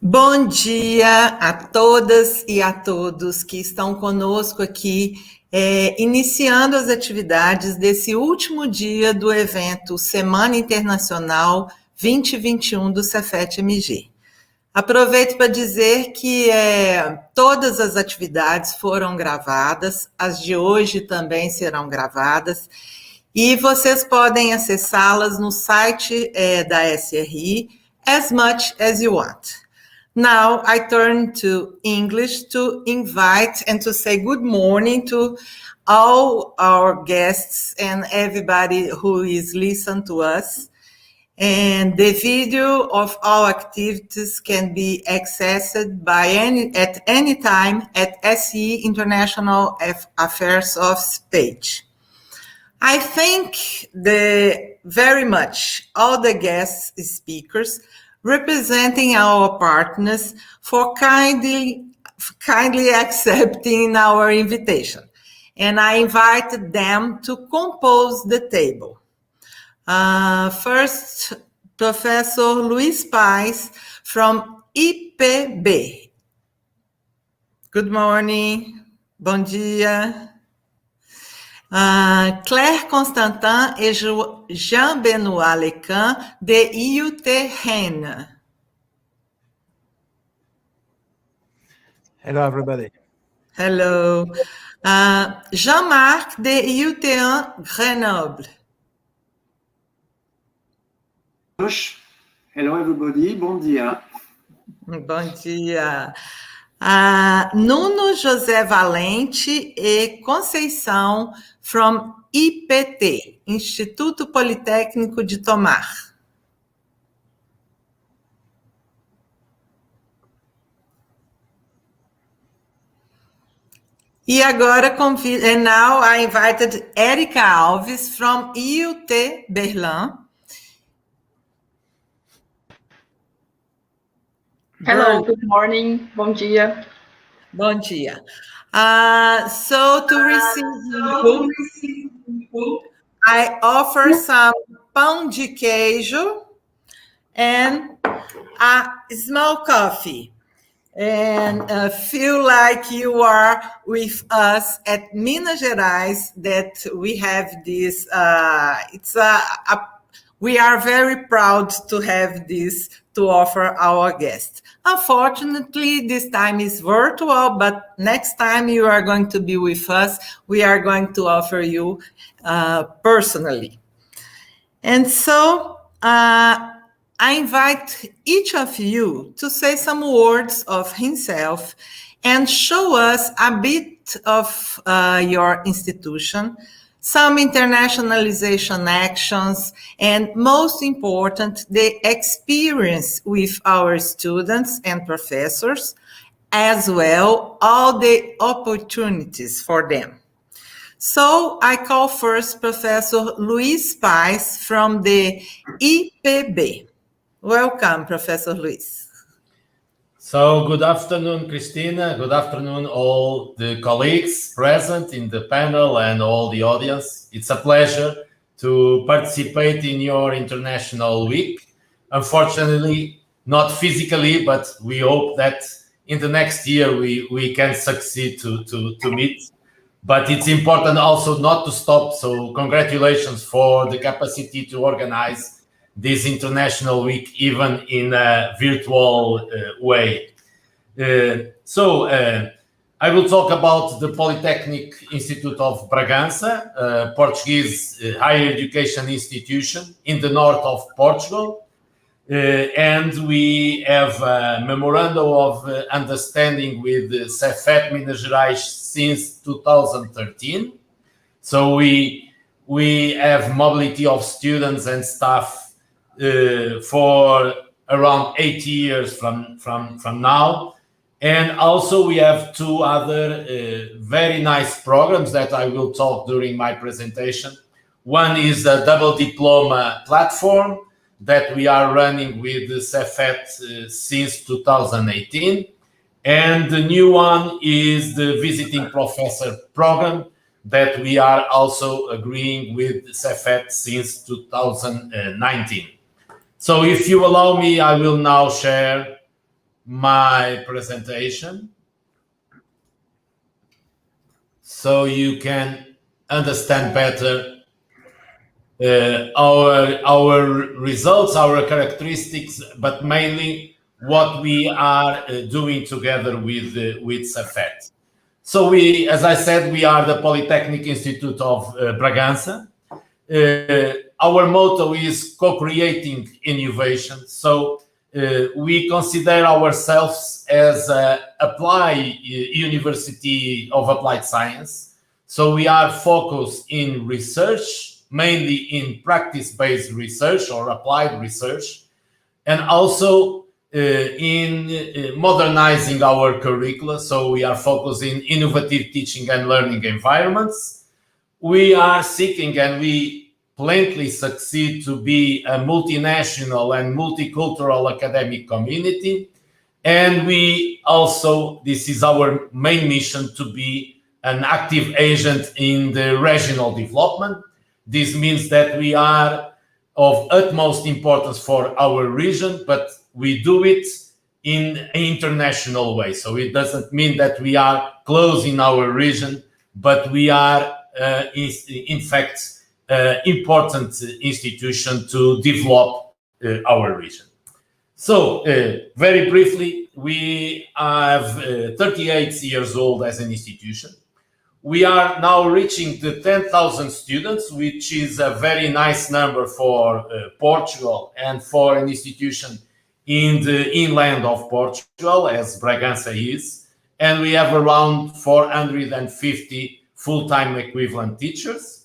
Bom dia a todas e a todos que estão conosco aqui, iniciando as atividades desse último dia do evento Semana Internacional 2021 do CEFET-MG. Aproveito para dizer que todas as atividades foram gravadas, as de hoje também serão gravadas, e vocês podem acessá-las no site da SRI as much as you want. Now I turn to English to invite and to say good morning to all our guests and everybody who is listening to us. And the video of all activities can be accessed at any time at SE International Affairs Office page. I thank very much all the guest speakers representing our partners for kindly accepting our invitation. And I invited them to compose the table. First, Professor Luís Pais from IPB. Good morning. Bom dia. Claire Constantin et Jean-Benoît Lecan de IUT Rennes. Hello, everybody. Hello. Jean-Marc de IUT1 Grenoble. Hello, everybody. Bom dia. Bom dia. Nuno José Valente e Conceição from IPT, Instituto Politécnico de Tomar. E agora and now I invited Érica Alves from IUT Berlim. Hello, good morning. Bom dia. Bom dia. So to receive input, I offer some pão de queijo and a small coffee. And feel like you are with us at Minas Gerais, that we have this, we are very proud to have this to offer our guests. Unfortunately, this time is virtual, but next time you are going to be with us, we are going to offer you personally. And so I invite each of you to say some words of himself and show us a bit of your institution, some internationalization actions, and most important, the experience with our students and professors, as well, all the opportunities for them. So I call first Professor Luís Pais from the IPB. Welcome, Professor Luís. So good afternoon, Cristina. Good afternoon, all the colleagues present in the panel and all the audience. It's a pleasure to participate in your International Week. Unfortunately, not physically, but we hope that in the next year we can succeed to meet. But it's important also not to stop. So congratulations for the capacity to organize this International Week, even in a virtual way. So I will talk about the Polytechnic Institute of Bragança, Portuguese higher education institution in the north of Portugal. And we have a memorandum of understanding with CEFET Minas Gerais since 2013. So we have mobility of students and staff for around 8 years from now. And also we have two other very nice programs that I will talk during my presentation. One is a double diploma platform that we are running with the CEFET since 2018. And the new one is the visiting professor program that we are also agreeing with CEFET since 2019. So if you allow me, I will now share my presentation so you can understand better our results, our characteristics, but mainly what we are doing together with CEFET. So we, as I said, we are the Polytechnic Institute of Bragança. Our motto is co-creating innovation. So we consider ourselves as an applied university of applied science. So we are focused in research, mainly in practice-based research or applied research, and also in modernizing our curricula. So we are focused in innovative teaching and learning environments. We are seeking, and we plenty succeed, to be a multinational and multicultural academic community. And we also, this is our main mission, to be an active agent in the regional development. This means that we are of utmost importance for our region, but we do it in an international way. So it doesn't mean that we are close in our region, but we are, in fact, important institution to develop our region. So, very briefly, we have 38 years old as an institution. We are now reaching the 10,000 students, which is a very nice number for Portugal and for an institution in the inland of Portugal, as Bragança is. And we have around 450 full-time equivalent teachers.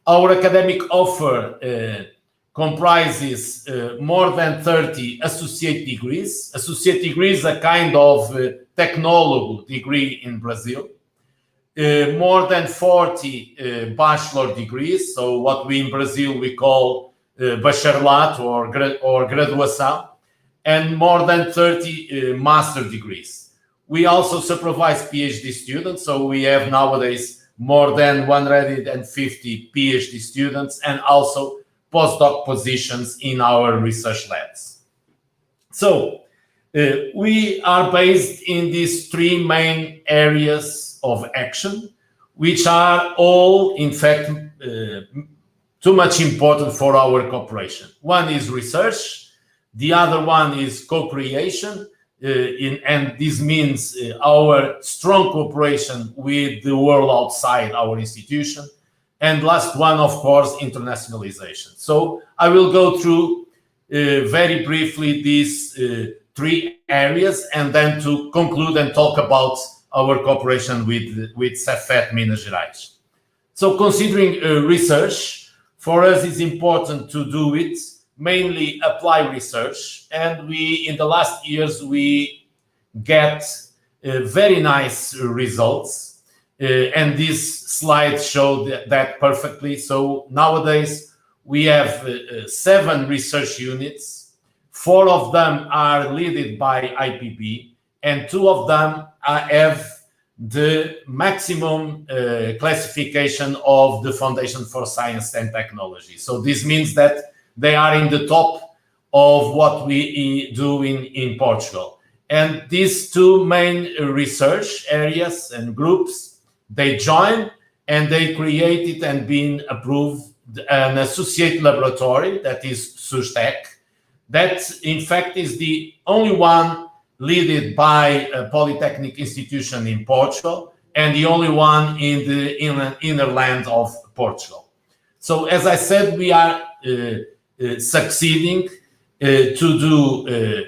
Our academic offer comprises more than 30 associate degrees. Associate degree is a kind of technology degree in Brazil. More than 40 bachelor degrees, so what we in Brazil we call bacharelato or graduação, and more than 30 master degrees. We also supervise PhD students, so we have nowadays more than 150 PhD students and also postdoc positions in our research labs. So we are based in these three main areas of action, which are all, in fact, too much important for our cooperation. One is research, the other one is co-creation, and this means our strong cooperation with the world outside our institution. And last one, of course, internationalization. So I will go through very briefly these three areas, and then to conclude and talk about our cooperation with CEFET Minas Gerais. So considering research, for us it's important to do it, mainly apply research. And we, in the last years, we get very nice results. And this slide showed that perfectly. So nowadays we have 7 research units. 4 of them are led by IPB, and 2 of them have the maximum classification of the Foundation for Science and Technology. So this means that they are in the top of what we do in Portugal. And these 2 main research areas and groups, they join and they created and been approved an associate laboratory that is SUSTEC. That, in fact, is the only one led by a polytechnic institution in Portugal and the only one in the inner land of Portugal. So, as I said, we are succeeding to do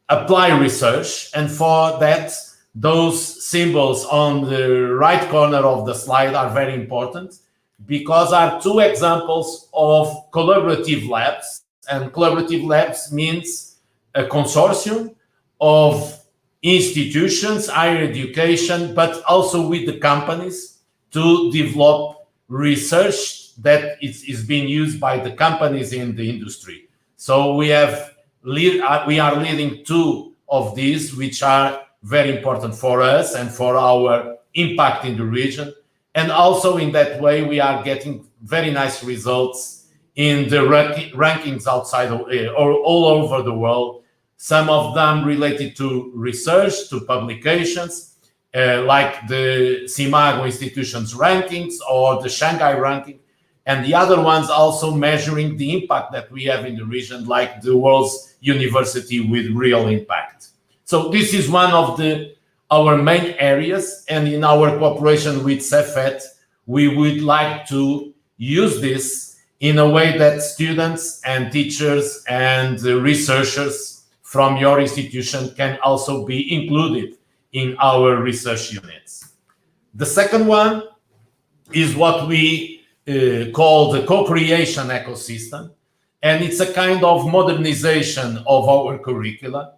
apply research, and for that, those symbols on the right corner of the slide are very important because are 2 examples of collaborative labs. And collaborative labs means a consortium of institutions, higher education, but also with the companies to develop research that is being used by the companies in the industry. So we are leading 2 of these, which are very important for us and for our impact in the region. And also in that way, we are getting very nice results in the rankings outside or all over the world, some of them related to research, to publications, like the CIMAGO institutions rankings or the Shanghai ranking, and the other ones also measuring the impact that we have in the region, like the world's university with real impact. So this is one of our main areas, and in our cooperation with CEFET, we would like to use this in a way that students and teachers and researchers from your institution can also be included in our research units. The second one is what we call the co-creation ecosystem, and it's a kind of modernization of our curricula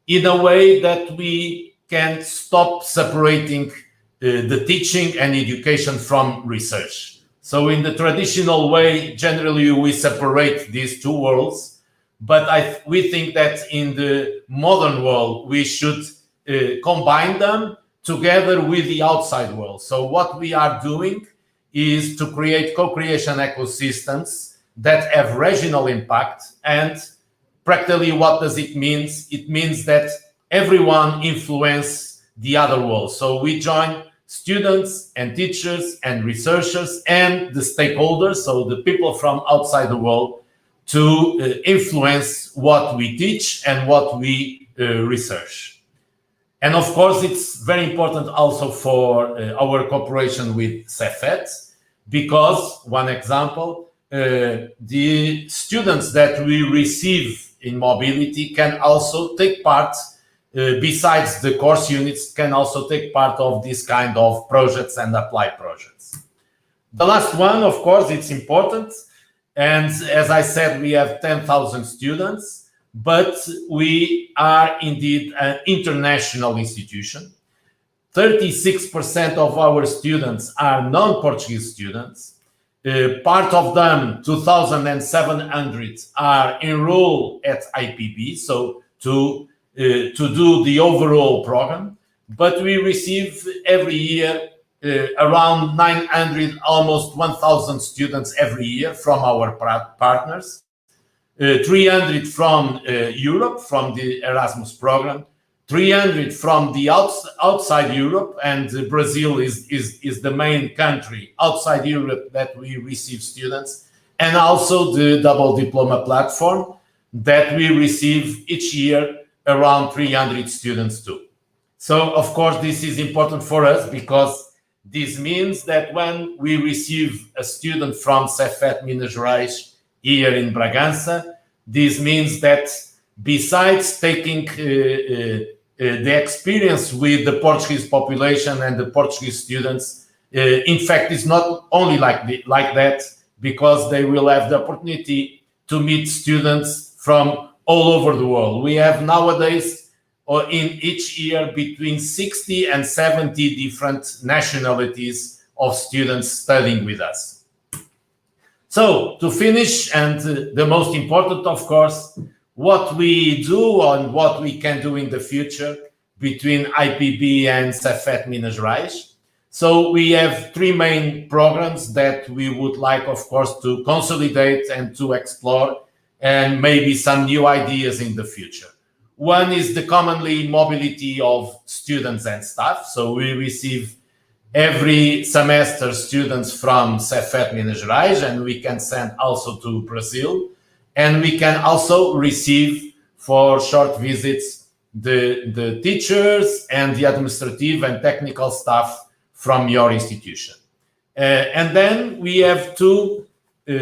in a way that we can stop separating the teaching and education from research. So in the traditional way, generally we separate these two worlds, but we think that in the modern world, we should combine them together with the outside world. So what we are doing is to create co-creation ecosystems that have regional impact. And practically what does it mean? It means that everyone influences the other world. So we join students and teachers and researchers and the stakeholders, so the people from outside the world, to influence what we teach and what we research. And of course, it's very important also for our cooperation with CEFET, because one example, the students that we receive in mobility can also take part, besides the course units, can also take part of this kind of projects and apply projects. The last one, of course, it's important. And as I said, we have 10,000 students. But we are indeed an international institution. 36% of our students are non-Portuguese students. Part of them, 2,700, are enrolled at IPB, so to do the overall program. But we receive every year around 900, almost 1,000 students every year from our partners. 300 from Europe, from the Erasmus program, 300 from the outside Europe, and Brazil is the main country outside Europe that we receive students, and also the double diploma platform that we receive each year around 300 students too. So, of course, this is important for us because this means that when we receive a student from CEFET Minas Gerais here in Bragança, this means that besides taking the experience with the Portuguese population and the Portuguese students, in fact, it's not only like that, because they will have the opportunity to meet students from all over the world. We have nowadays, or in each year, between 60 and 70 different nationalities of students studying with us. So to finish, and the most important, of course, what we do and what we can do in the future between IPB and CEFET Minas Gerais. So we have three main programs that we would like, of course, to consolidate and to explore, and maybe some new ideas in the future. One is the commonly mobility of students and staff. So we receive every semester students from CEFET Minas Gerais, and we can send also to Brazil. And we can also receive for short visits the teachers and the administrative and technical staff from your institution. And then we have two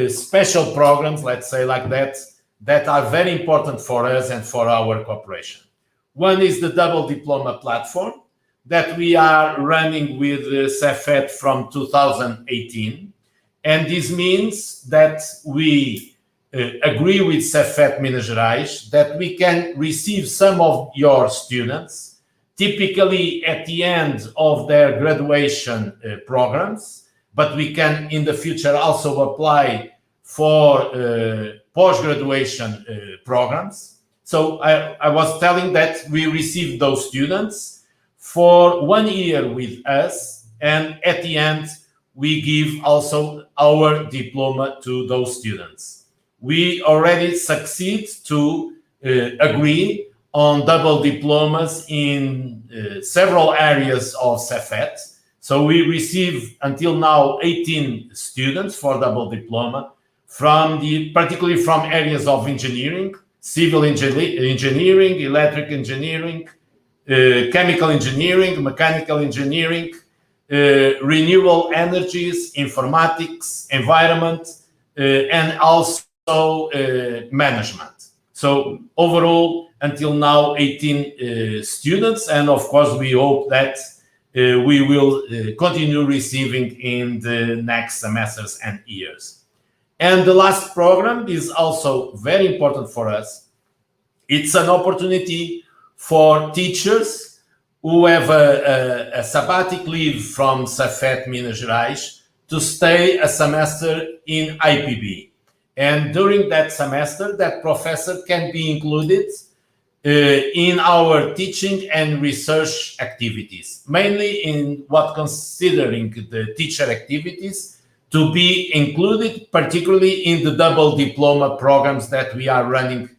special programs, let's say like that, that are very important for us and for our cooperation. One is the double diploma platform that we are running with CEFET from 2018. And this means that we agree with CEFET Minas Gerais that we can receive some of your students, typically at the end of their graduation programs, but we can in the future also apply for post-graduation programs. So I was telling that we receive those students for 1 year with us, and at the end, we give also our diploma to those students. We already succeed to agree on double diplomas in several areas of CEFET. So we receive until now 18 students for double diploma, particularly from areas of engineering, civil engineering, electric engineering, chemical engineering, mechanical engineering, renewable energies, informatics, environment, and also management. So overall, until now, 18 students, and of course, we hope that we will continue receiving in the next semesters and years. And the last program is also very important for us. It's an opportunity for teachers who have a sabbatic leave from CEFET Minas Gerais to stay a semester in IPB. And during that semester, that professor can be included in our teaching and research activities, mainly in what considering the teacher activities to be included, particularly in the double diploma programs that we are running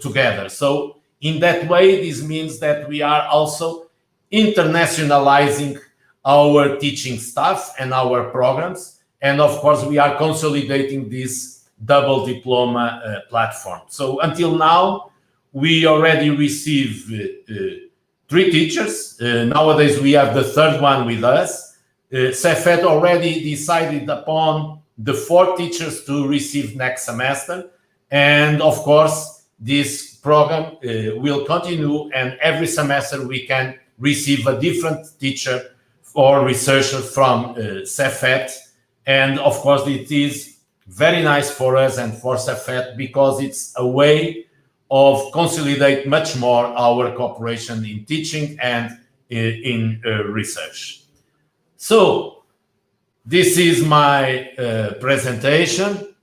together. So in that way, this means that we are also internationalizing our teaching staff and our programs. And of course, we are consolidating this double diploma platform. So until now, we already receive 3 teachers. Nowadays, we have the 3rd one with us. CEFET already decided upon the 4 teachers to receive next semester. And of course, this program will continue, and every semester we can receive a different teacher or researcher from CEFET. And of course, it is very nice for us and for CEFET because it's a way of consolidate much more our cooperation in teaching and in research. So this is my presentation.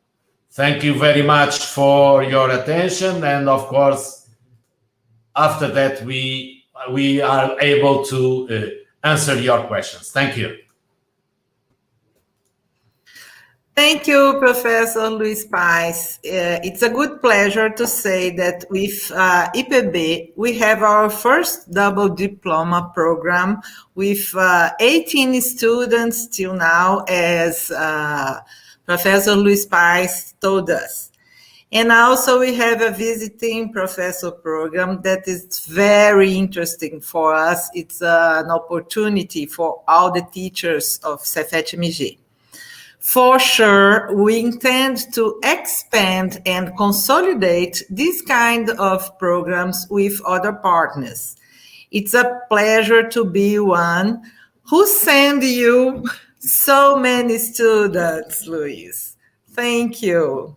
Thank you very much for your attention. And of course, after that, we are able to answer your questions. Thank you. Thank you, Professor Luís Pais. It's a good pleasure to say that with IPB, we have our first double diploma program with 18 students till now, as Professor Luís Pais told us. And also we have a visiting professor program that is very interesting for us. It's an opportunity for all the teachers of CEFET-MG. For sure, we intend to expand and consolidate this kind of programs with other partners. It's a pleasure to be one who send you so many students, Luís. Thank you.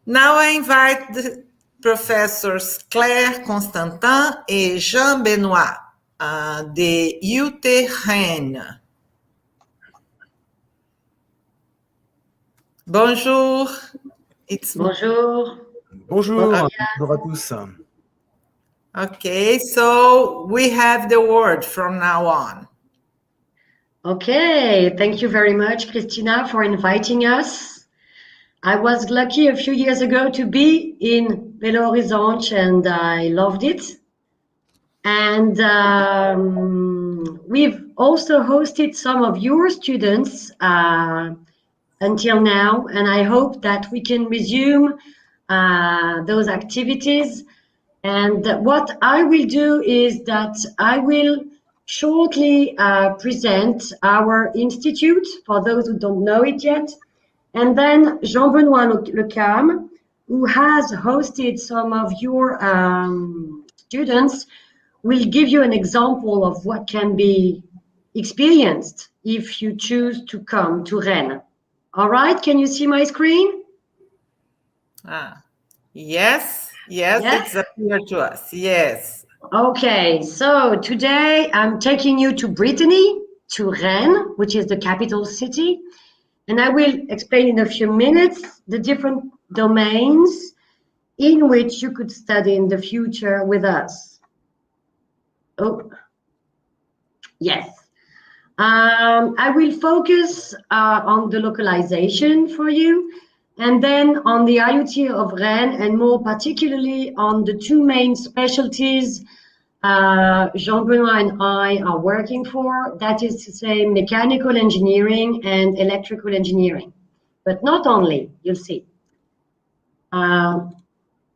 Now I invite the professors Claire Constantin and Jean Benoit de UT Rennes. Bonjour. Bonjour. Bonjour. Bonjour à tous. Okay, so we have the word from now on. Okay, thank you very much, Cristina, for inviting us. I was lucky a few years ago to be in Belo Horizonte, and I loved it. And we've also hosted some of your students until now, and I hope that we can resume those activities. And what I will do is that I will shortly present our institute for those who don't know it yet. And then Jean-Benoit Lecam, who has hosted some of your students, will give you an example of what can be experienced if you choose to come to Rennes. All right, can you see my screen? Yes, it's appear to us, yes. Okay, so today I'm taking you to Brittany, to Rennes, which is the capital city, and I will explain in a few minutes the different domains in which you could study in the future with us. Oh, yes. I will focus on the localization for you. And then on the IUT of Rennes, and more particularly on the two main specialties Jean-Benoit and I are working for, that is to say mechanical engineering and electrical engineering. But not only, you'll see.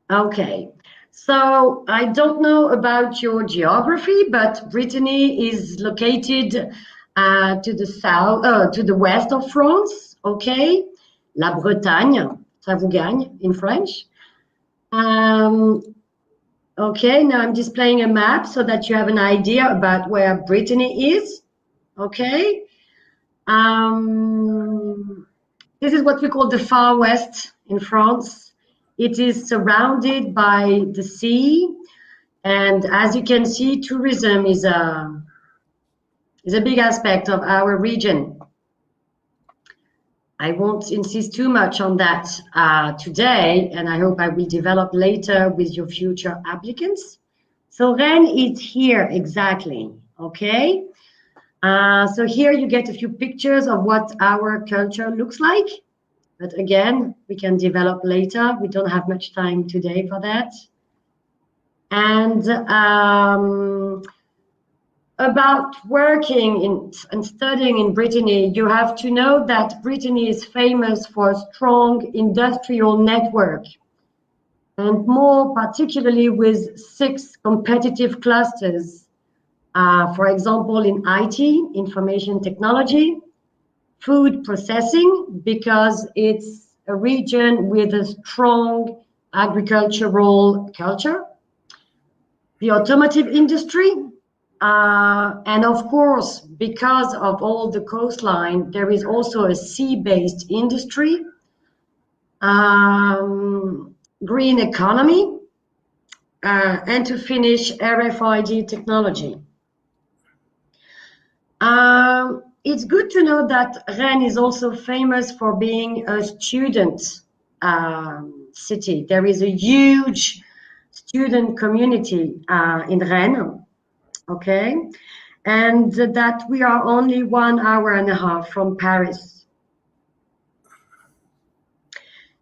Okay, so I don't know about your geography, but Brittany is located to the south, to the west of France, okay? La Bretagne, ça vous gagne in French. Okay, now I'm displaying a map so that you have an idea about where Brittany is, okay? This is what we call the far west in France. It is surrounded by the sea, and as you can see, tourism is a big aspect of our region. I won't insist too much on that today, and I hope I will develop later with your future applicants. So Rennes is here exactly, okay? So here you get a few pictures of what our culture looks like. But again, we can develop later. We don't have much time today for that. And about working and studying in Brittany, you have to know that Brittany is famous for a strong industrial network, and more particularly with 6 competitive clusters. For example, in IT, information technology, food processing, because it's a region with a strong agricultural culture, the automotive industry, and of course, because of all the coastline, there is also a sea-based industry, green economy, and to finish, RFID technology. It's good to know that Rennes is also famous for being a student city. There is a huge student community in Rennes, okay? And that we are only 1.5 hours from Paris.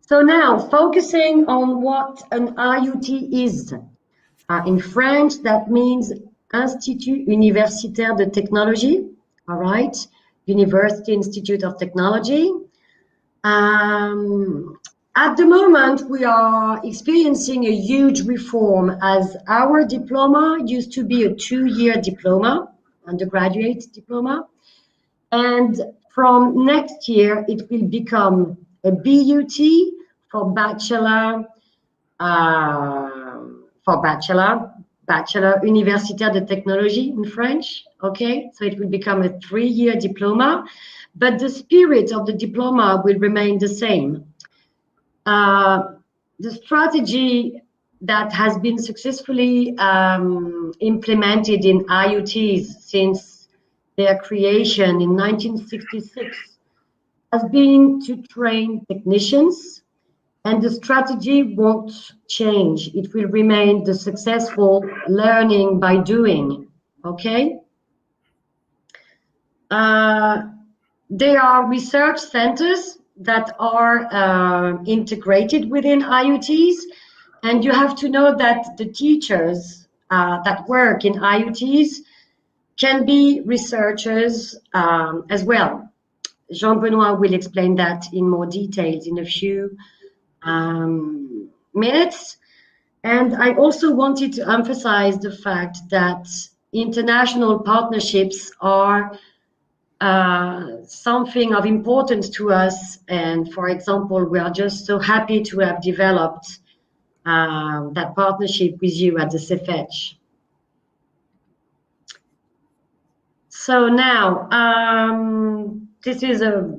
So now, focusing on what an IUT is. In French, that means Institut Universitaire de Technologie, all right? University Institute of Technology. At the moment, we are experiencing a huge reform, as our diploma used to be a 2-year diploma, undergraduate diploma. And from next year, it will become a BUT for bachelor Universitaire de Technologie in French, okay? So it will become a 3-year diploma, but the spirit of the diploma will remain the same. The strategy that has been successfully implemented in IUTs since their creation in 1966 has been to train technicians, and the strategy won't change. It will remain the successful learning by doing, okay? There are research centers that are integrated within IUTs, and you have to know that the teachers that work in IUTs can be researchers as well. Jean-Benoit will explain that in more details in a few minutes. And I also wanted to emphasize the fact that international partnerships are something of importance to us. And for example, we are just so happy to have developed that partnership with you at the CEFET. So now, this is a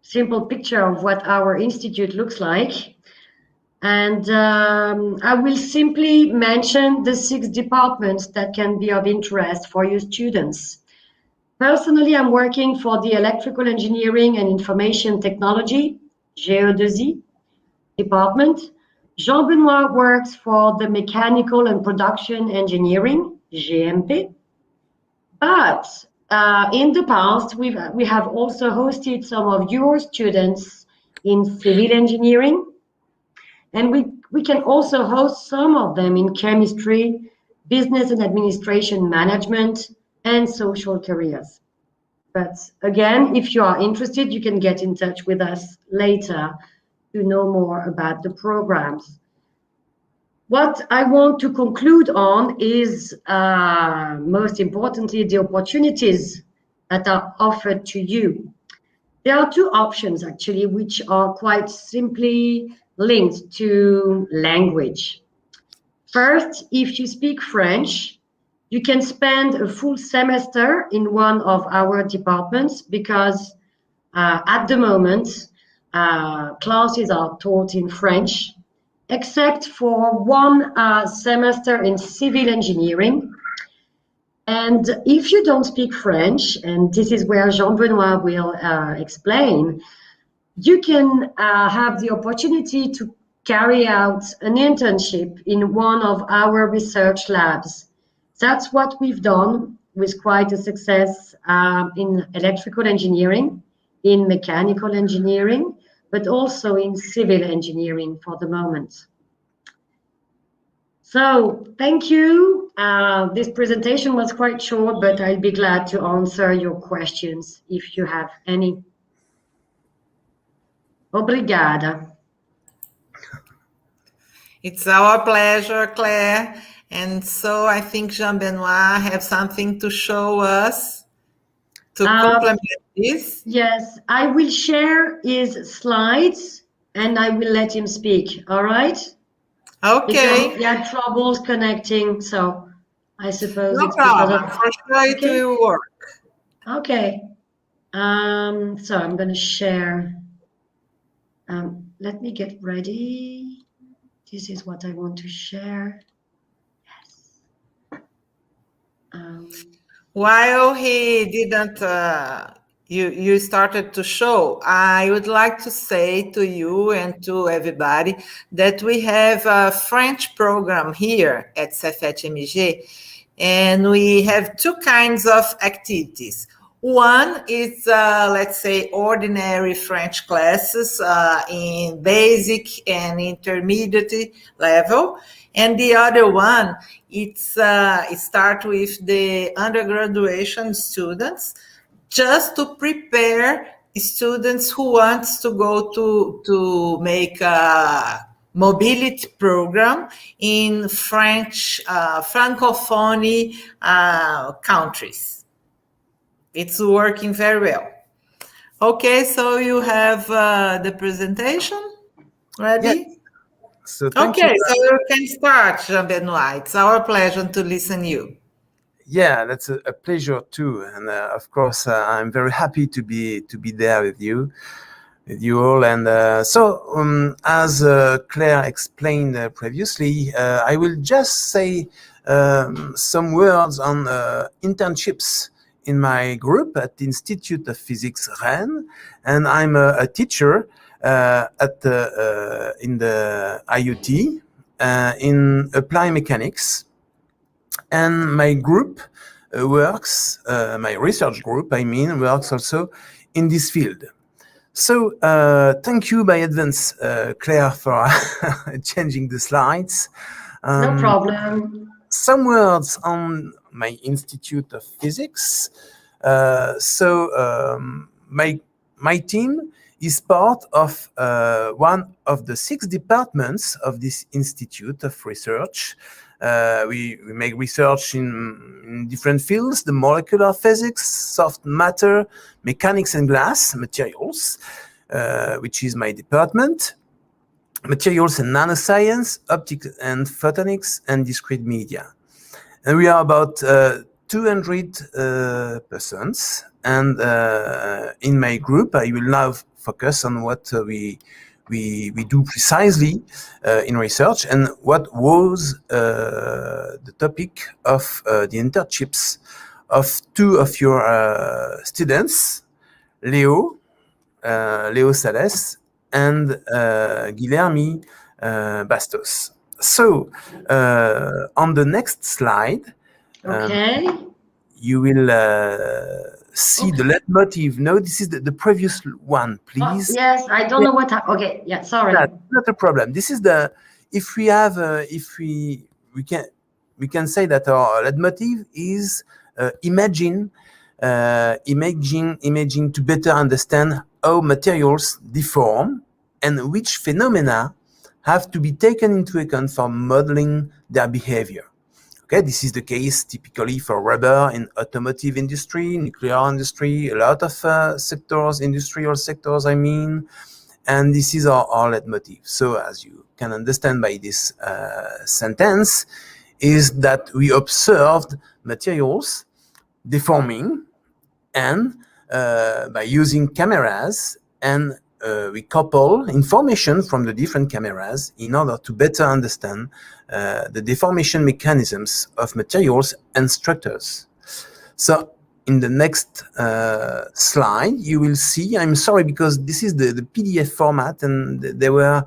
simple picture of what our institute looks like. And I will simply mention the 6 departments that can be of interest for your students. Personally, I'm working for the Electrical Engineering and Information Technology, GE2I department. Jean-Benoit works for the Mechanical and Production Engineering, GMP. But in the past, we have also hosted some of your students in civil engineering. And we can also host some of them in chemistry, business and administration management, and social careers. But again, if you are interested, you can get in touch with us later to know more about the programs. What I want to conclude on is, most importantly, the opportunities that are offered to you. There are two options, actually, which are quite simply linked to language. First, if you speak French, you can spend a full semester in one of our departments because at the moment, classes are taught in French, except for one semester in civil engineering. And if you don't speak French, and this is where Jean-Benoît will explain, you can have the opportunity to carry out an internship in one of our research labs. That's what we've done with quite a success in electrical engineering, in mechanical engineering, but also in civil engineering for the moment. So thank you. This presentation was quite short, but I'll be glad to answer your questions if you have any. Obrigada. It's our pleasure, Claire. And so I think Jean-Benoît have something to show us to complement this. Yes, I will share his slides and I will let him speak, all right? Okay. Because he had troubles connecting, so I suppose No it's problem. because of... For sure it Okay. will work. Okay. So I'm going to share. Let me get ready. This is what I want to share. Yes. While he didn't, you started to show, I would like to say to you and to everybody that we have a French program here at CEFET-MG, and we have two kinds of activities. One is, let's say, ordinary French classes in basic and intermediate level. And the other one, it starts with the undergraduate students, just to prepare students who want to go to make a mobility program in French, Francophone countries. It's working very well. Okay, so you have the presentation ready? Yeah. So thank Okay, you. so you can start, Jean-Benoît. It's our pleasure to listen to you. Yeah, that's a pleasure too, and of course I'm very happy to be there with you all. And as Claire explained previously, I will just say some words on internships in my group at the Institute of Physics Rennes, and I'm a teacher in the IUT in applied mechanics. And my group my research group, works also in this field. So thank you by advance, Claire, for changing the slides. No problem. Some words on my Institute of Physics. My team is part of one of the 6 departments of this Institute of Research. We make research in different fields: the molecular physics, soft matter, mechanics and glass materials, which is my department, materials and nanoscience, optics and photonics, and discrete media. And we are about 200 persons. And in my group, I will now focus on what we do precisely in research, and what was the topic of the internships of 2 of your students, Leo Sales and Guilherme Bastos. So on the next slide, Okay. you will see the leitmotiv. No, this is the previous one, please. Yes, I don't know what. Okay, yeah, sorry. That's not a problem. This is the, if we have, if we can say that our leitmotiv is imaging to better understand how materials deform and which phenomena have to be taken into account for modeling their behavior. Okay, this is the case typically for rubber in automotive industry, nuclear industry, a lot of sectors, industrial sectors, I mean, and this is our leitmotiv. So as you can understand by this sentence, is that we observed materials deforming, and by using cameras, and we couple information from the different cameras in order to better understand the deformation mechanisms of materials and structures. So in the next slide, you will see, I'm sorry because this is the PDF format and there were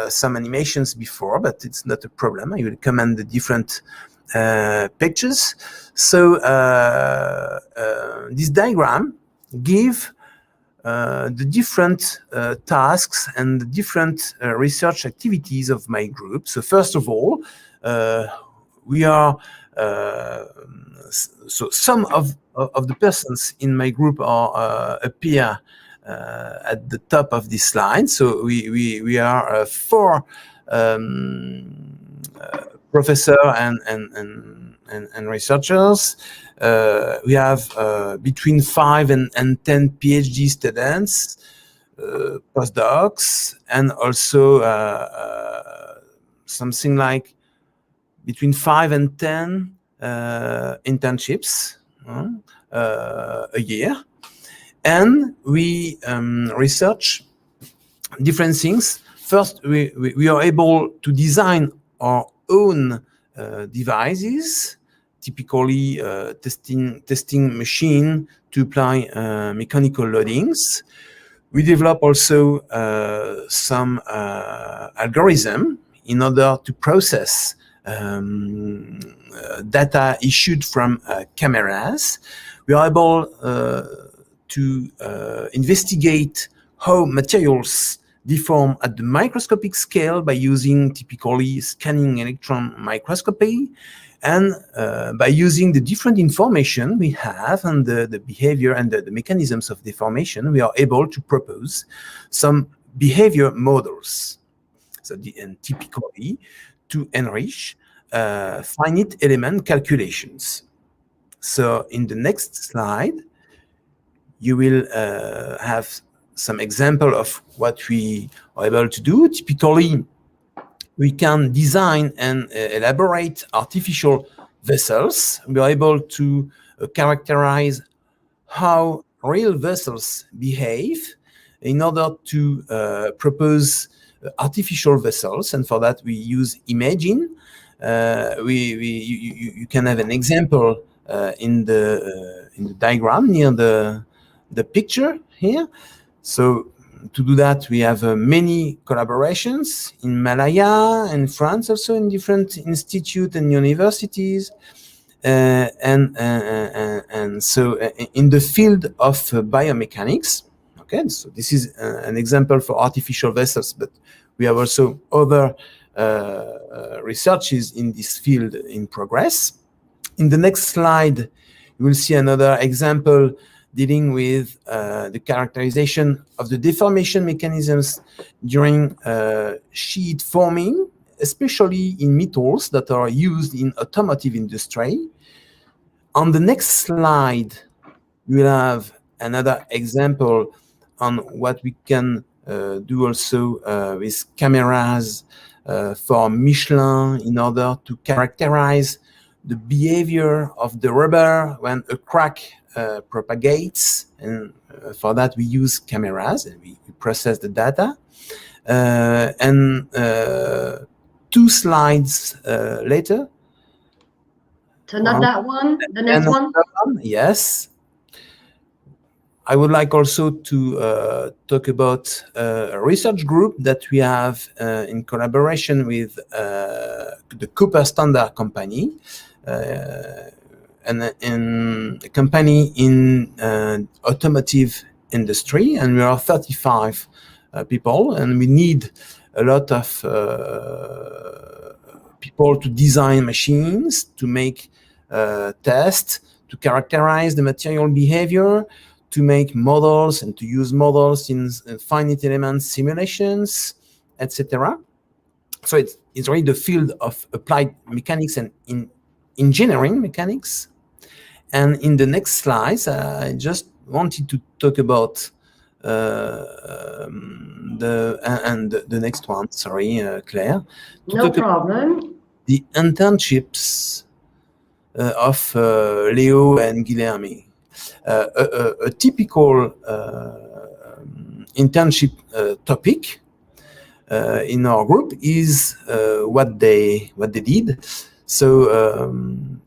some animations before, but it's not a problem. I will comment the different pictures. So this diagram gives the different tasks and the different research activities of my group. So first of all, we are so some of the persons in my group are appear at the top of this slide. So we are 4 professors and researchers. We have between 5 and 10 PhD students, postdocs, and also something like between 5 and 10 internships a year. And we research different things. First, we are able to design our own devices, typically testing machine to apply mechanical loadings. We develop also some algorithm in order to process data issued from cameras. We are able to investigate how materials deform at the microscopic scale by using typically scanning electron microscopy, and by using the different information we have and the behavior and the mechanisms of deformation, we are able to propose some behavior models. So and typically to enrich finite element calculations. So in the next slide, you will have some example of what we are able to do. Typically, we can design and elaborate artificial vessels. We are able to characterize how real vessels behave in order to propose artificial vessels, and for that we use imaging. You can have an example in the diagram near the picture here. So to do that, we have many collaborations in Malaya and France, also in different institutes and universities, and so in the field of biomechanics. Okay, so this is an example for artificial vessels, but we have also other researches in this field in progress. In the next slide, you will see another example dealing with the characterization of the deformation mechanisms during sheet forming, especially in metals that are used in automotive industry. On the next slide, we'll have another example on what we can do also with cameras for Michelin in order to characterize the behavior of the rubber when a crack propagates, and for that we use cameras and we process the data. And 2 slides later. So not that one, the next one? Yes. I would like also to talk about a research group that we have in collaboration with the Cooper Standard Company. a company in automotive industry, and we are 35 people, and we need a lot of people to design machines, to make tests, to characterize the material behavior, to make models and to use models in finite element simulations, etc. So it's really the field of applied mechanics and in engineering mechanics. And in the next slides, I just wanted to talk about the next one. Sorry, Claire. No problem. The internships of Leo and Guilherme. A typical internship topic in our group is what they did. So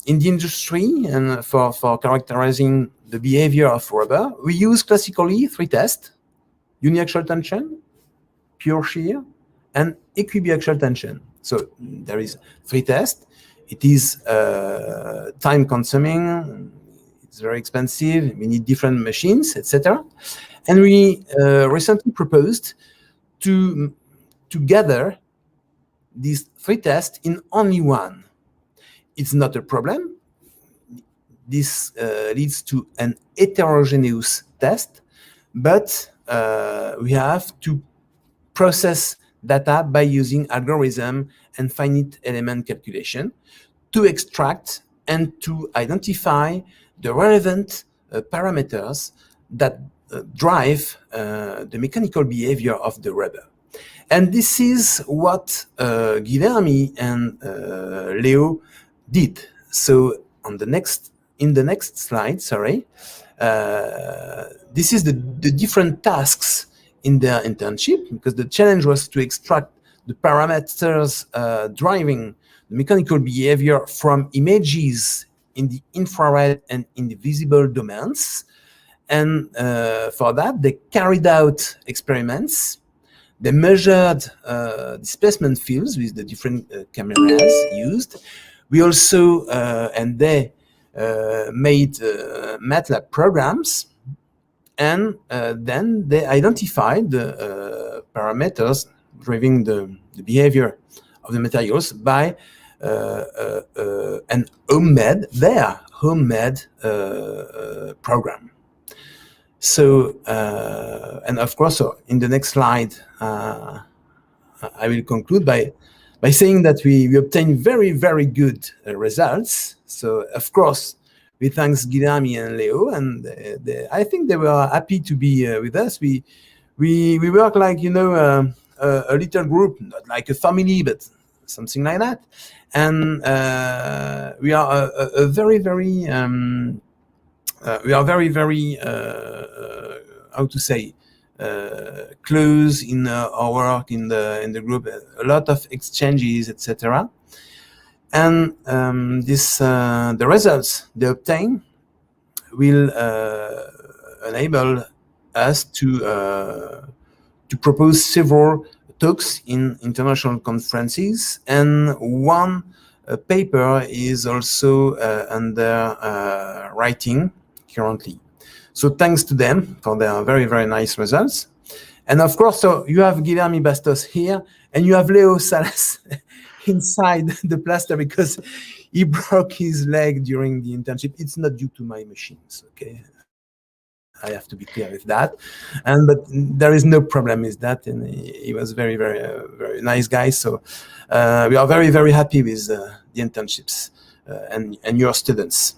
in the industry and for characterizing the behavior of rubber, we use classically 3 tests: uniaxial tension, pure shear, and equibiaxial tension. So there is 3 tests. It is time consuming, it's very expensive, we need different machines, etc. And we recently proposed to gather these 3 tests in only one. It's not a problem. This leads to an heterogeneous test, but we have to process data by using algorithm and finite element calculation to extract and to identify the relevant parameters that drive the mechanical behavior of the rubber. And this is what Guilherme and Leo did. So in the next slide, sorry, this is the different tasks in their internship, because the challenge was to extract the parameters driving the mechanical behavior from images in the infrared and in the visible domains. And for that, they carried out experiments. They measured displacement fields with the different cameras used. We also, and they made MATLAB programs, and then they identified the parameters driving the behavior of the materials by an homemade program. So, and of course, so in the next slide, I will conclude by saying that we obtained very, very good results. So, of course, we thank Guilherme and Leo, and I think they were happy to be with us. We work like, you know, a little group, not like a family, but something like that. And we are a very, very how to say, close in our work in the group. A lot of exchanges, etc. And the results they obtain will enable us to propose several talks in international conferences, and one paper is also under writing currently. So thanks to them for their very, very nice results. And of course, so you have Guilherme Bastos here, and you have Leo Salas inside the plaster because he broke his leg during the internship. It's not due to my machines, okay? I have to be clear with that. But there is no problem with that, and he was very, very, very nice guy. So we are very, very happy with the internships and your students,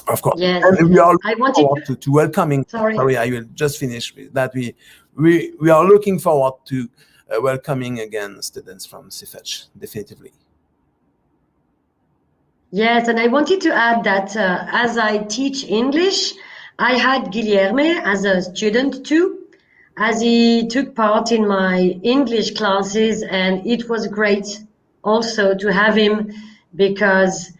of course. Yes. And we are looking forward to welcoming. Sorry, I will just finish with that. We are looking forward to welcoming again students from CEFET, definitively. Yes, and I wanted to add that as I teach English, I had Guilherme as a student too, as he took part in my English classes, and it was great also to have him because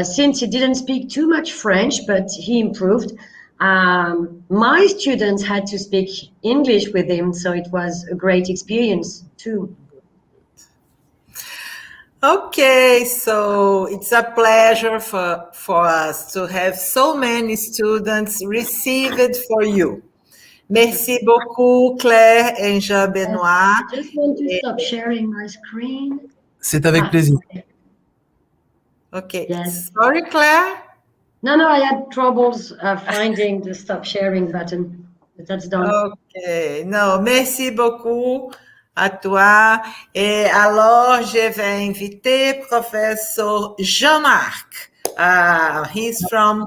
since he didn't speak too much French, but he improved, my students had to speak English with him, so it was a great experience too. Okay, so it's a pleasure for us to have so many students receive it for you. Merci beaucoup, Claire et Jean-Benoît. I just want to stop sharing my screen. C'est avec plaisir. Okay, Yes. sorry, Claire. No, I had troubles finding the stop sharing button, but that's done. Ok, non, merci beaucoup à toi. Et alors, je vais inviter professeur Jean-Marc. He's from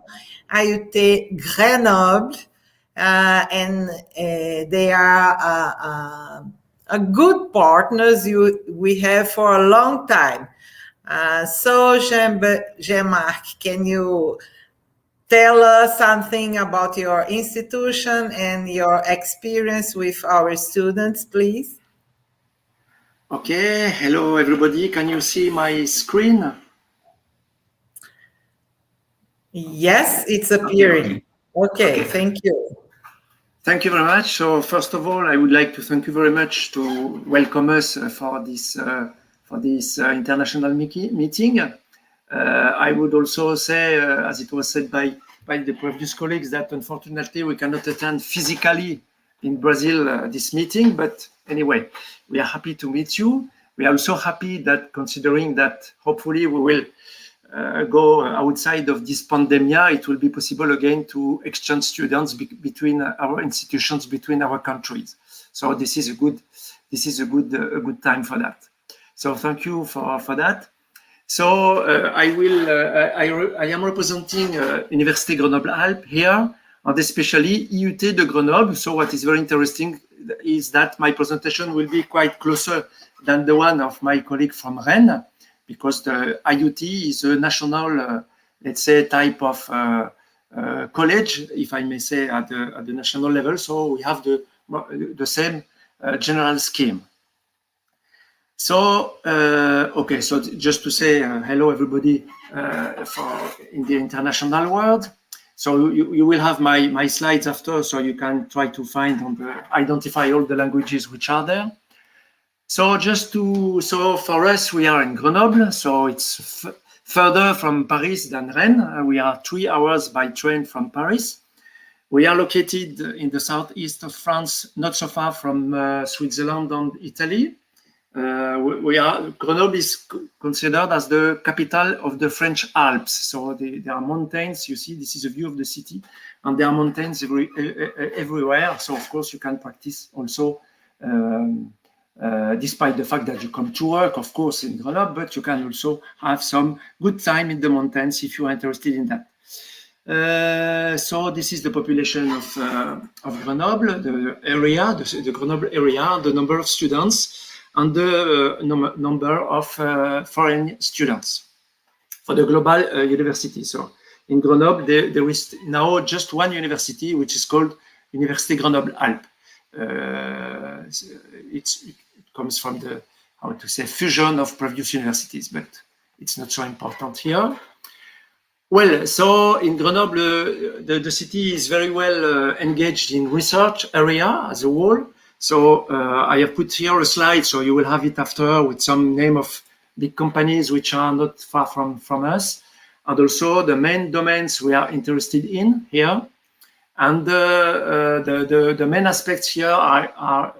IUT Grenoble, and they are a good partners we have for a long time. So, Jean-Marc, can you tell us something about your institution and your experience with our students, please? Okay, hello everybody. Can you see my screen? Yes, it's appearing. Okay, thank you. Thank you very much. So first of all, I would like to thank you very much to welcome us for this international meeting. I would also say, as it was said by the previous colleagues, that unfortunately we cannot attend physically in Brazil this meeting. But anyway, we are happy to meet you. We are also happy that, considering that hopefully we will go outside of this pandemic, it will be possible again to exchange students between our institutions, between our countries. So this is a good time for that. So thank you for that. So I am representing Université Grenoble-Alpes here, and especially IUT de Grenoble. So what is very interesting is that my presentation will be quite closer than the one of my colleague from Rennes, because the IUT is a national, let's say, type of college, if I may say, at the national level. So we have the same general scheme. So, okay, so just to say hello, everybody, in the international world. So you will have my slides after, so you can try to find identify all the languages which are there. So so for us, we are in Grenoble, so it's further from Paris than Rennes. We are 3 hours by train from Paris. We are located in the southeast of France, not so far from Switzerland and Italy. Grenoble is considered as the capital of the French Alps. So there are mountains. You see, this is a view of the city, and there are mountains everywhere. So of course you can practice also, despite the fact that you come to work, of course, in Grenoble, but you can also have some good time in the mountains if you are interested in that. So this is the population of Grenoble, the area, the Grenoble area, the number of students, and the number of foreign students for the global university. So in Grenoble, there is now just one university, which is called Université Grenoble-Alpes. It comes from the, how to say, fusion of previous universities, but it's not so important here. Well, so in Grenoble, the city is very well engaged in research area as a whole. So I have put here a slide, so you will have it after, with some name of big companies which are not far from us, and also the main domains we are interested in here. And the main aspects here are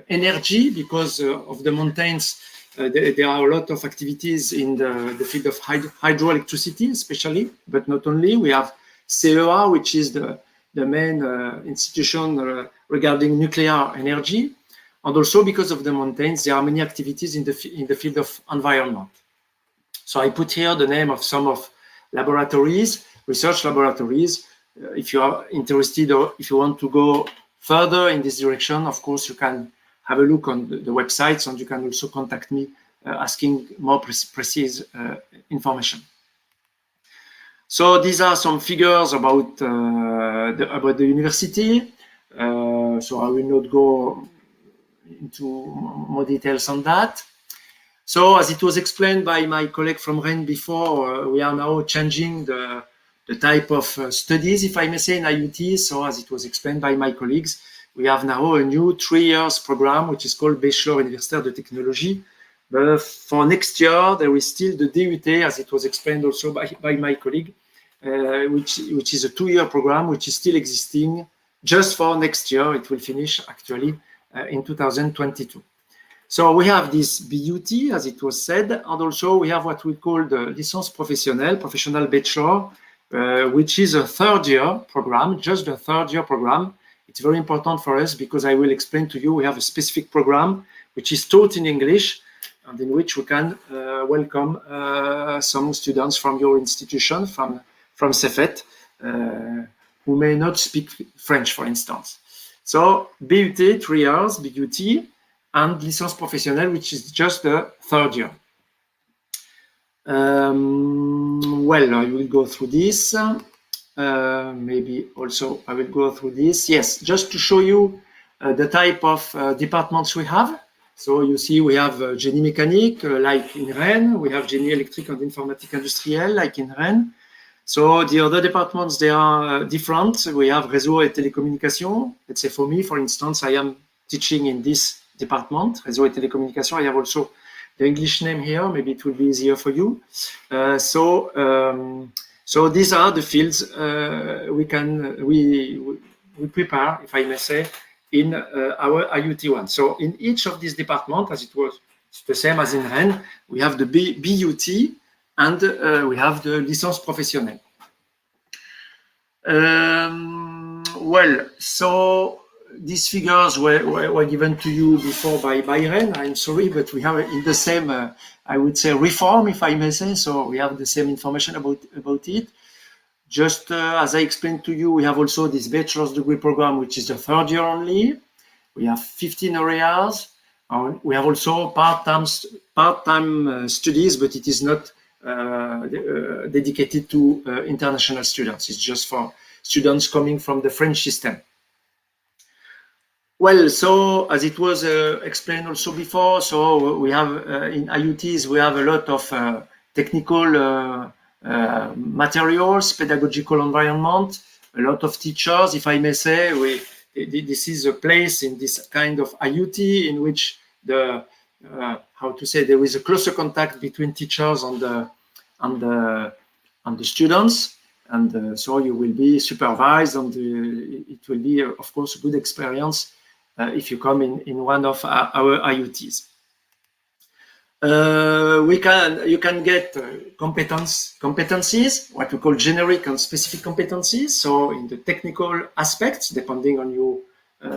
energy, because of the mountains. There are a lot of activities in the field of hydroelectricity, especially, but not only. We have CEA, which is the main institution regarding nuclear energy, and also because of the mountains, there are many activities in the field of environment. So I put here the name of some of laboratories, research laboratories. If you are interested, or if you want to go further in this direction, of course, you can have a look on the websites, and you can also contact me asking more precise information. So these are some figures about the university. So I will not go into more details on that. So as it was explained by my colleague from Rennes before, we are now changing the type of studies, if I may say, in IUT. So as it was explained by my colleagues, we have now a new 3 years program, which is called Bachelor Universitaire de Technologie, But for next year, there is still the DUT, as it was explained also by my colleague, which is a 2-year program, which is still existing just for next year. It will finish actually in 2022. So we have this BUT, as it was said, and also we have what we call the licence professionnelle, professional bachelor, which is a 3rd-year program, just a 3rd-year program. It's very important for us because I will explain to you, we have a specific program which is taught in English and in which we can welcome some students from your institution, from CEFET, who may not speak French, for instance. So BUT, 3 years, BUT, and licence professionnelle, which is just the 3rd year. Well, I will go through this. Maybe also I will go through this. Yes, just to show you the type of departments we have. So you see we have Génie mécanique, like in Rennes. We have Génie électrique and informatique industrielle, like in Rennes. So the other departments, they are different. We have réseau et télécommunications. Let's say for me, for instance, I am teaching in this department, réseau et télécommunications. I have also the English name here. Maybe it will be easier for you. So these are the fields we prepare, if I may say, in our IUT1. So in each of these departments, as it was the same as in Rennes, we have the BUT and we have the licence professionnelle. Well, so these figures were given to you before by Rennes. I'm sorry, but we have in the same, I would say, reform, if I may say. So we have the same information about it. Just as I explained to you, we have also this bachelor's degree program, which is the 3rd year only. We have 15 areas. We have also part-time studies, but it is not dedicated to international students. It's just for students coming from the French system. Well, so as it was explained also before, so we have in IUTs, we have a lot of technical materials, pedagogical environment, a lot of teachers, if I may say. This is a place in this kind of IUT in which there is a closer contact between teachers and the students, and so you will be supervised, and it will be, of course, a good experience if you come in one of our IUTs. You can get competencies, what we call generic and specific competencies. So in the technical aspects, depending on your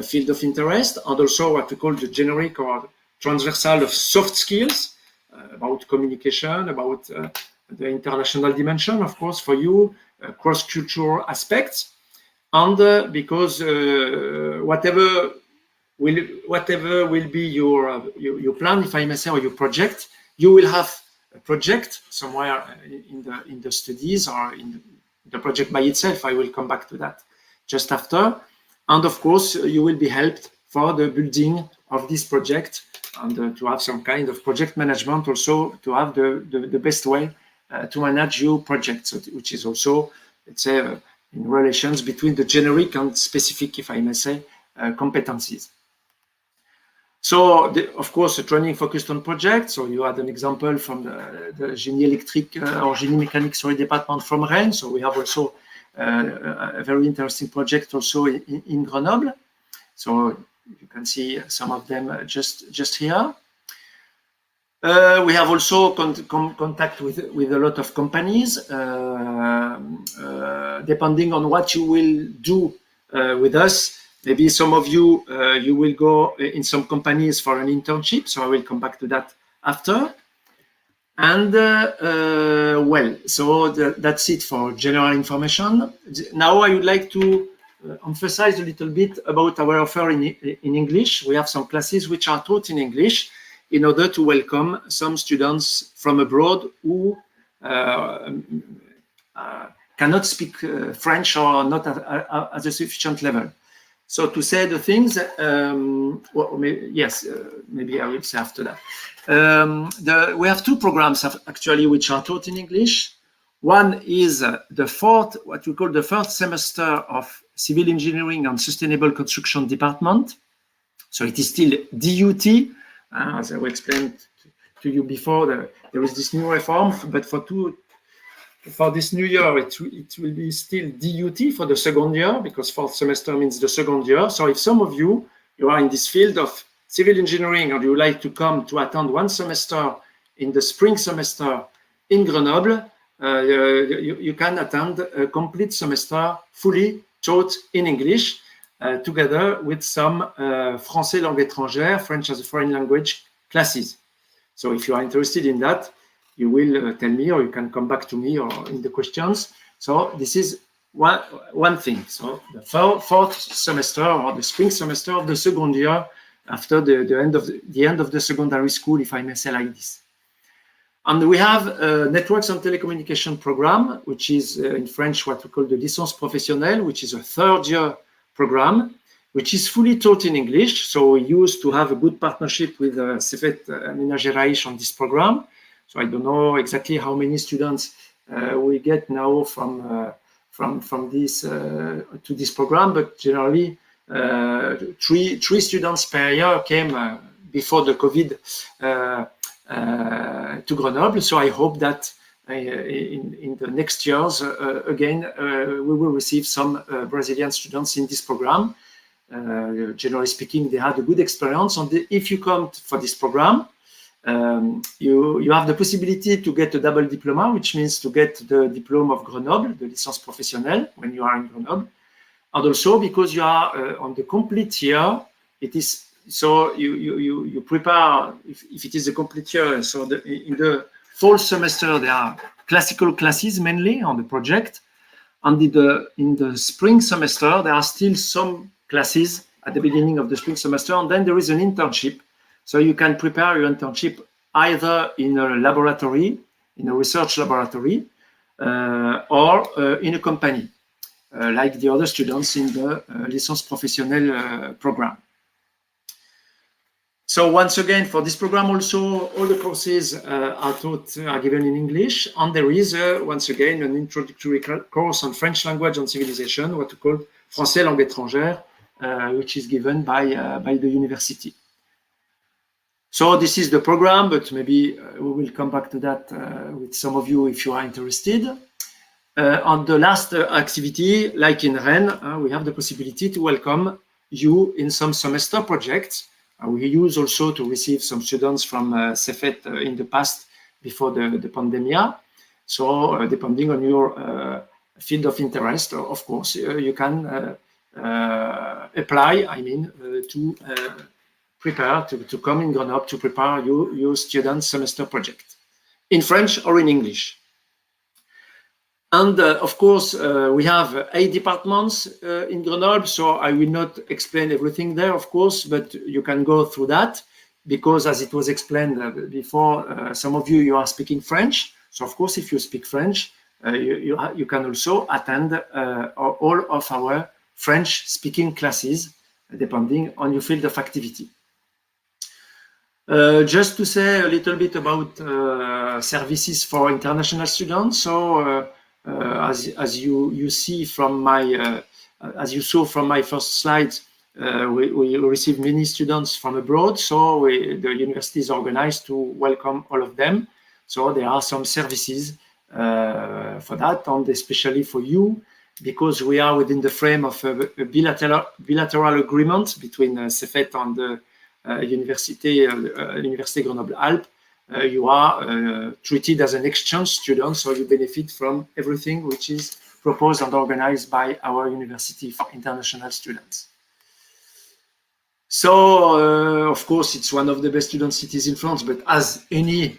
field of interest, and also what we call the generic or transversal of soft skills, about communication, about the international dimension, of course, for you, cross-cultural aspects, and because whatever will be your plan, if I may say, or your project, you will have a project somewhere in the studies or in the project by itself. I will come back to that just after. And of course, you will be helped for the building of this project and to have some kind of project management, also to have the best way to manage your project, which is also, let's say, in relations between the generic and specific, if I may say, competencies. So, of course, the training focused on projects. So you had an example from the Génie électrique or Génie mécanique, department from Rennes. So we have also a very interesting project also in Grenoble. So you can see some of them just here. We have also contact with a lot of companies, depending on what you will do with us. Maybe some of you, you will go in some companies for an internship, so I will come back to that after. And well, so that's it for general information. Now I would like to emphasize a little bit about our offer in English. We have some classes which are taught in English in order to welcome some students from abroad who cannot speak French or not at a sufficient level. So to say the things, well, maybe I will say after that. We have two programs actually which are taught in English. One is what we call the fourth semester of Civil Engineering and Sustainable Construction Department. So it is still DUT, as I will explain to to you before, there is this new reform, but for this new year, it will be still DUT for the second year, because fourth semester means the second year. So if some of you are in this field of civil engineering and you would like to come to attend one semester in the spring semester in Grenoble, you can attend a complete semester fully taught in English, together with some Français langue étrangère, French as a foreign language classes. So if you are interested in that, you will tell me, or you can come back to me or in the questions. So this is one thing. So the fourth semester or the spring semester of the second year after the end of the secondary school, if I may say like this. And we have a networks and telecommunication program, which is in French what we call the licence professionnelle, which is a third year program, which is fully taught in English. So we used to have a good partnership with CEFET-MG on this program. So I don't know exactly how many students we get now from this to this program, but generally three students per year came before the COVID to Grenoble. So I hope that in the next years, again, we will receive some Brazilian students in this program. Generally speaking, they had a good experience. And if you come for this program, you have the possibility to get a double diploma, which means to get the diploma of Grenoble, the licence professionnelle, when you are in Grenoble. And also because you are on the complete year, it is so you prepare, if it is a complete year, so in the fall semester there are classical classes mainly on the project, and in the spring semester there are still some classes at the beginning of the spring semester, and then there is an internship. So you can prepare your internship either in a laboratory, in a research laboratory, or in a company, like the other students in the licence professionnelle program. So once again, for this program also, all the courses are given in English, and there is once again an introductory course on French language and civilization, what we call Français langue étrangère, which is given by the university. So this is the program, but maybe we will come back to that with some of you if you are interested. On the last activity, like in Rennes, we have the possibility to welcome you in some semester projects. We use also to receive some students from CEFET in the past before the pandemic. So depending on your field of interest, of course, you can apply, to prepare, to come in Grenoble to prepare your student semester project in French or in English. And of course, we have 8 departments in Grenoble, so I will not explain everything there, of course, but you can go through that, because as it was explained before, some of you are speaking French. So of course, if you speak French, you can also attend all of our French-speaking classes, depending on your field of activity. Just to say a little bit about services for international students. So as you see from my as you saw from my first slide, we receive many students from abroad. So the university is organized to welcome all of them. So there are some services for that, and especially for you, because we are within the frame of a bilateral agreement between CEFET and the Université Grenoble-Alpes. You are treated as an exchange student, so you benefit from everything which is proposed and organized by our university for international students. So, of course, it's one of the best student cities in France, but as any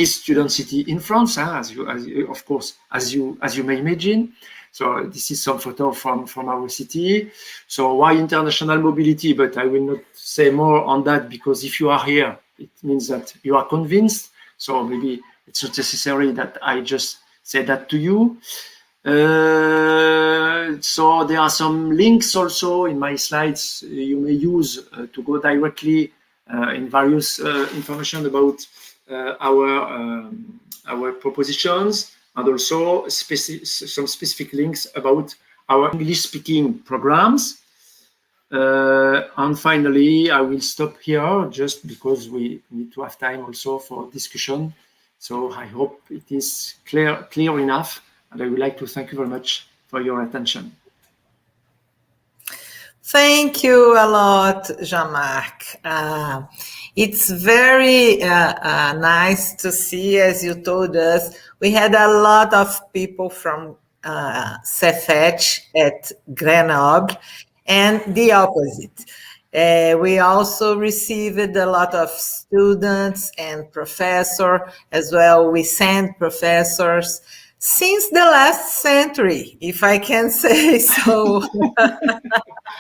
student city in France, as you may imagine. So this is some photo from our city. So why international mobility? But I will not say more on that, because if you are here, it means that you are convinced. So maybe it's not necessary that I just say that to you. So there are some links also in my slides you may use to go directly in various information about our propositions, and also some specific links about our English-speaking programs. And finally, I will stop here just because we need to have time also for discussion. So I hope it is clear enough. And I would like to thank you very much for your attention. Thank you a lot, Jean-Marc. It's very nice to see, as you told us, we had a lot of people from CEFET at Grenoble, and the opposite. We also received a lot of students and professors as well. We sent professors since the last century, if I can say so.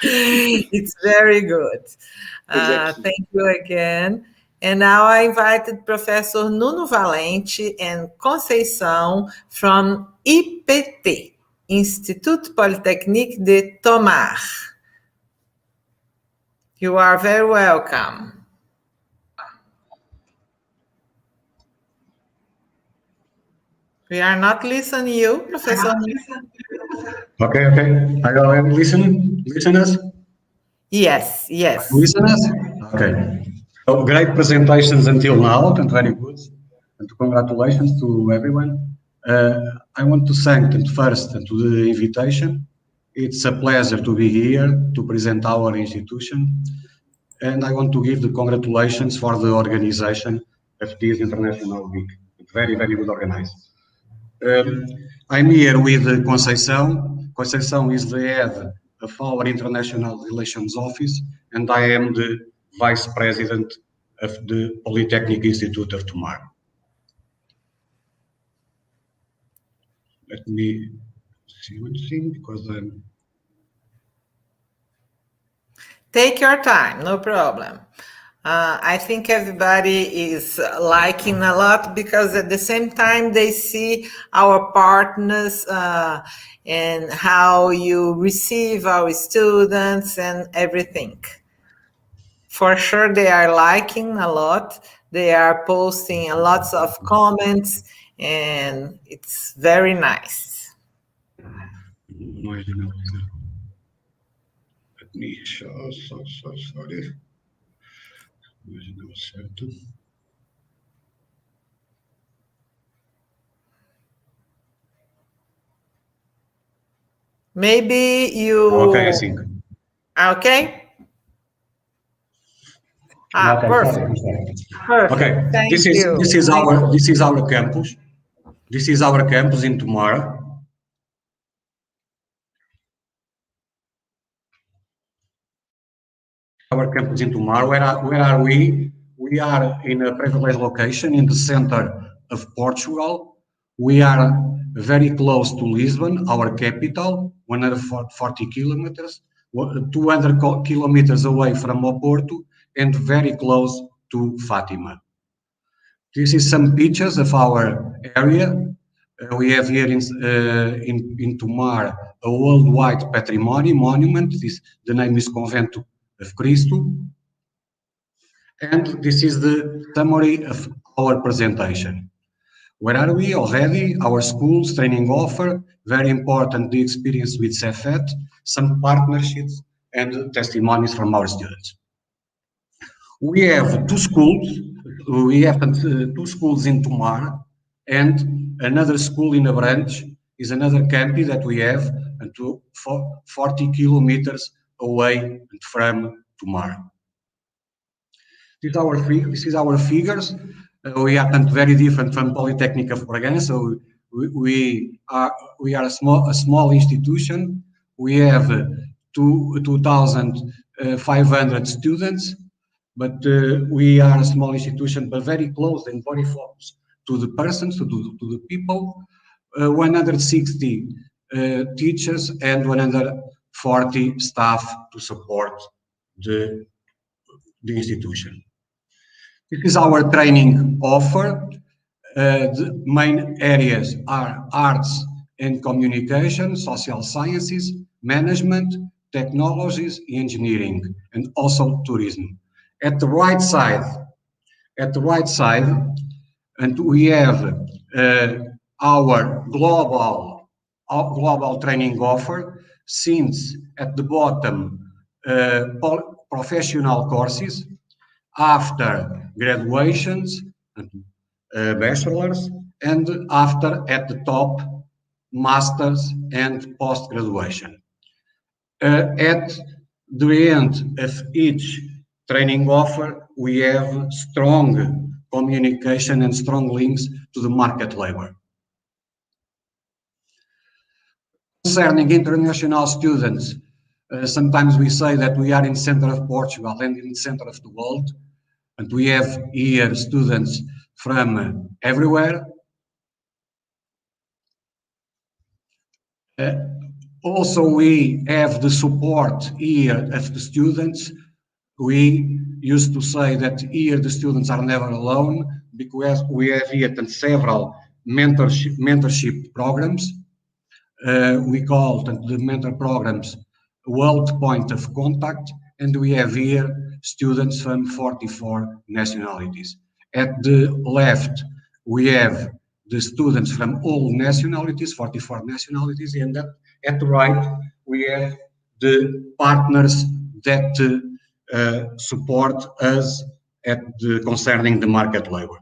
It's very good. Exactly. Thank you again. And now I invited Professor Nuno Valente and Conceição from IPT, Instituto Politécnico de Tomar. You are very welcome. We are not listening to you, Professor. Okay. Are you listeners? Yes. Listeners? Okay. So great presentations until now, and very good. And congratulations to everyone. I want to thank first to the invitation. It's a pleasure to be here to present our institution. And I want to give the congratulations for the organization of this International Week. Very, very good organized. I'm here with Conceição. Conceição is the head of our International Relations Office, and I am the vice-president of the Polytechnic Institute of Tomar. Let me see one thing, because I'm... Take your time, no problem. I think everybody is liking a lot because at the same time they see our partners and how you receive our students and everything. For sure they are liking a lot. They are posting lots of comments and it's very nice. Let me show, so sorry. Maybe you... Okay, I think. Okay? Okay, Perfect. Perfect. Okay, Thank this is our campus. This is our campus in Tomar. Our campus in Tomar. Where are we? We are in a privileged location in the center of Portugal. We are very close to Lisbon, our capital, 140 kilometers, 200 kilometers away from Oporto, and very close to Fatima. This is some pictures of our area. We have here in Tomar a worldwide patrimony monument. The name is Convento of Cristo. And this is the summary of our presentation. Where are we already? Our schools, training offer, very important, the experience with CEFET, some partnerships and testimonies from our students. We have two schools. We have two schools in Tomar and another school in a branch is another campus that we have 40 kilometers away from Tomar. This is our figures. We are very different from Polytechnic of Bragança. So we are a small institution. We have 2,500 students, but we are a small institution, but very close and very focused to the persons, to the people. 160 teachers and 140 staff to support the institution. This is our training offer. The main areas are arts and communication, social sciences, management, technologies, engineering, and also tourism. At the right side, and we have our global training offer. Since at the bottom professional courses, after graduations, bachelor's, and after at the top, master's and post-graduation. At the end of each training offer, we have strong communication and strong links to the market labor. Concerning international students, sometimes we say that we are in the center of Portugal and in the center of the world, and we have here students from everywhere. Also, we have the support here of the students. We used to say that here the students are never alone, because we have here several mentorship programs. We call the mentor programs World Point of Contact, and we have here students from 44 nationalities. At the left, we have the students from all nationalities, 44 nationalities, and at the right, we have the partners that support us concerning the market labor.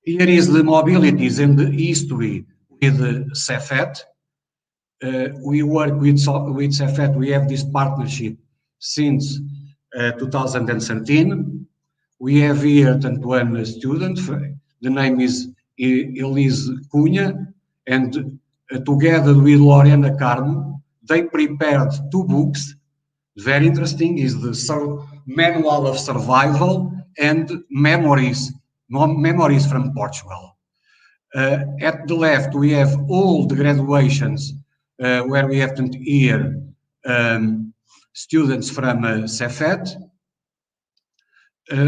Here is the mobilities and the history with CEFET. We work with CEFET, we have this partnership since 2013. We have here one student, the name is Elise Cunha, and together with Lorena Carmo, they prepared 2 books. Very interesting is the Manual of Survival and Memories from Portugal. At the left, we have all the graduations where we have here students from CEFET.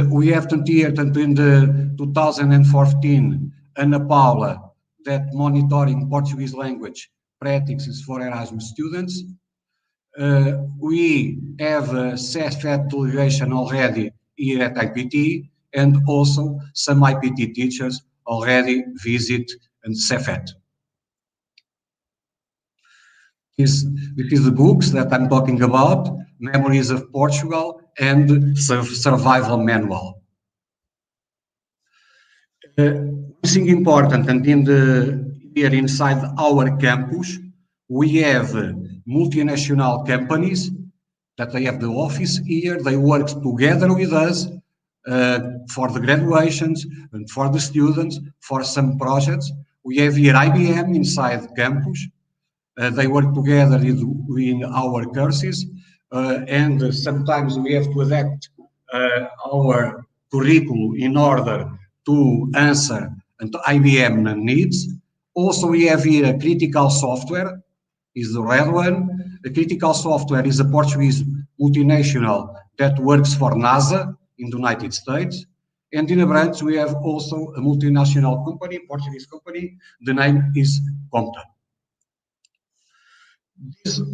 We have here in the 2014 Ana Paula, that monitoring Portuguese language practices for Erasmus students. We have a CEFET delegation already here at IPT, and also some IPT teachers already visit CEFET. It is the books that I'm talking about, Memories of Portugal and Survival Manual. Something important, and here inside our campus, we have multinational companies that they have the office here. They work together with us for the graduations and for the students, for some projects. We have here IBM inside the campus. They work together in our courses, and sometimes we have to adapt our curriculum in order to answer IBM needs. Also, we have here critical software, is the red one. The critical software is a Portuguese multinational that works for NASA in the United States. And in a branch, we have also a multinational company, Portuguese company. The name is Comta.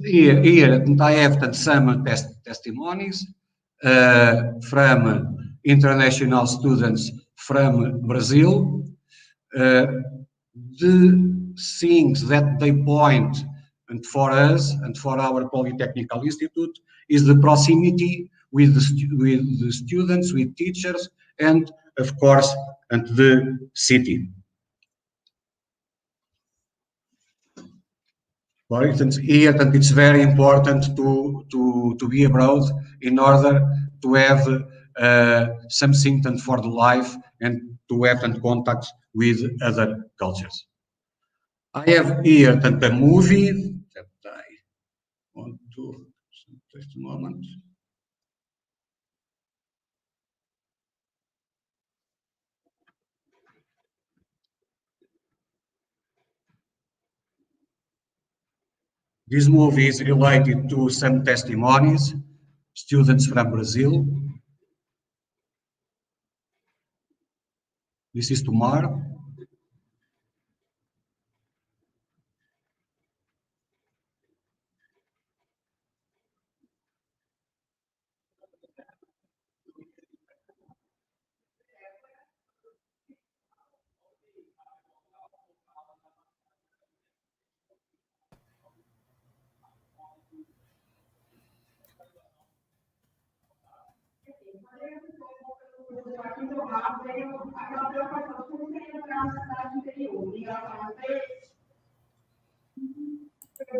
Here I have some testimonies from international students from Brazil. The things that they point and for us and for our Polytechnical Institute is the proximity with the students, with teachers, and of course, and the city. For instance, here that it's very important to be abroad in order to have something for the life and to have contact with other cultures. I have here the movie that I want to just a moment. This movie is related to some testimonies, students from Brazil. This is tomorrow. aqui do lado veio aquela preocupação de como seria para a cidade interior, ligação a três,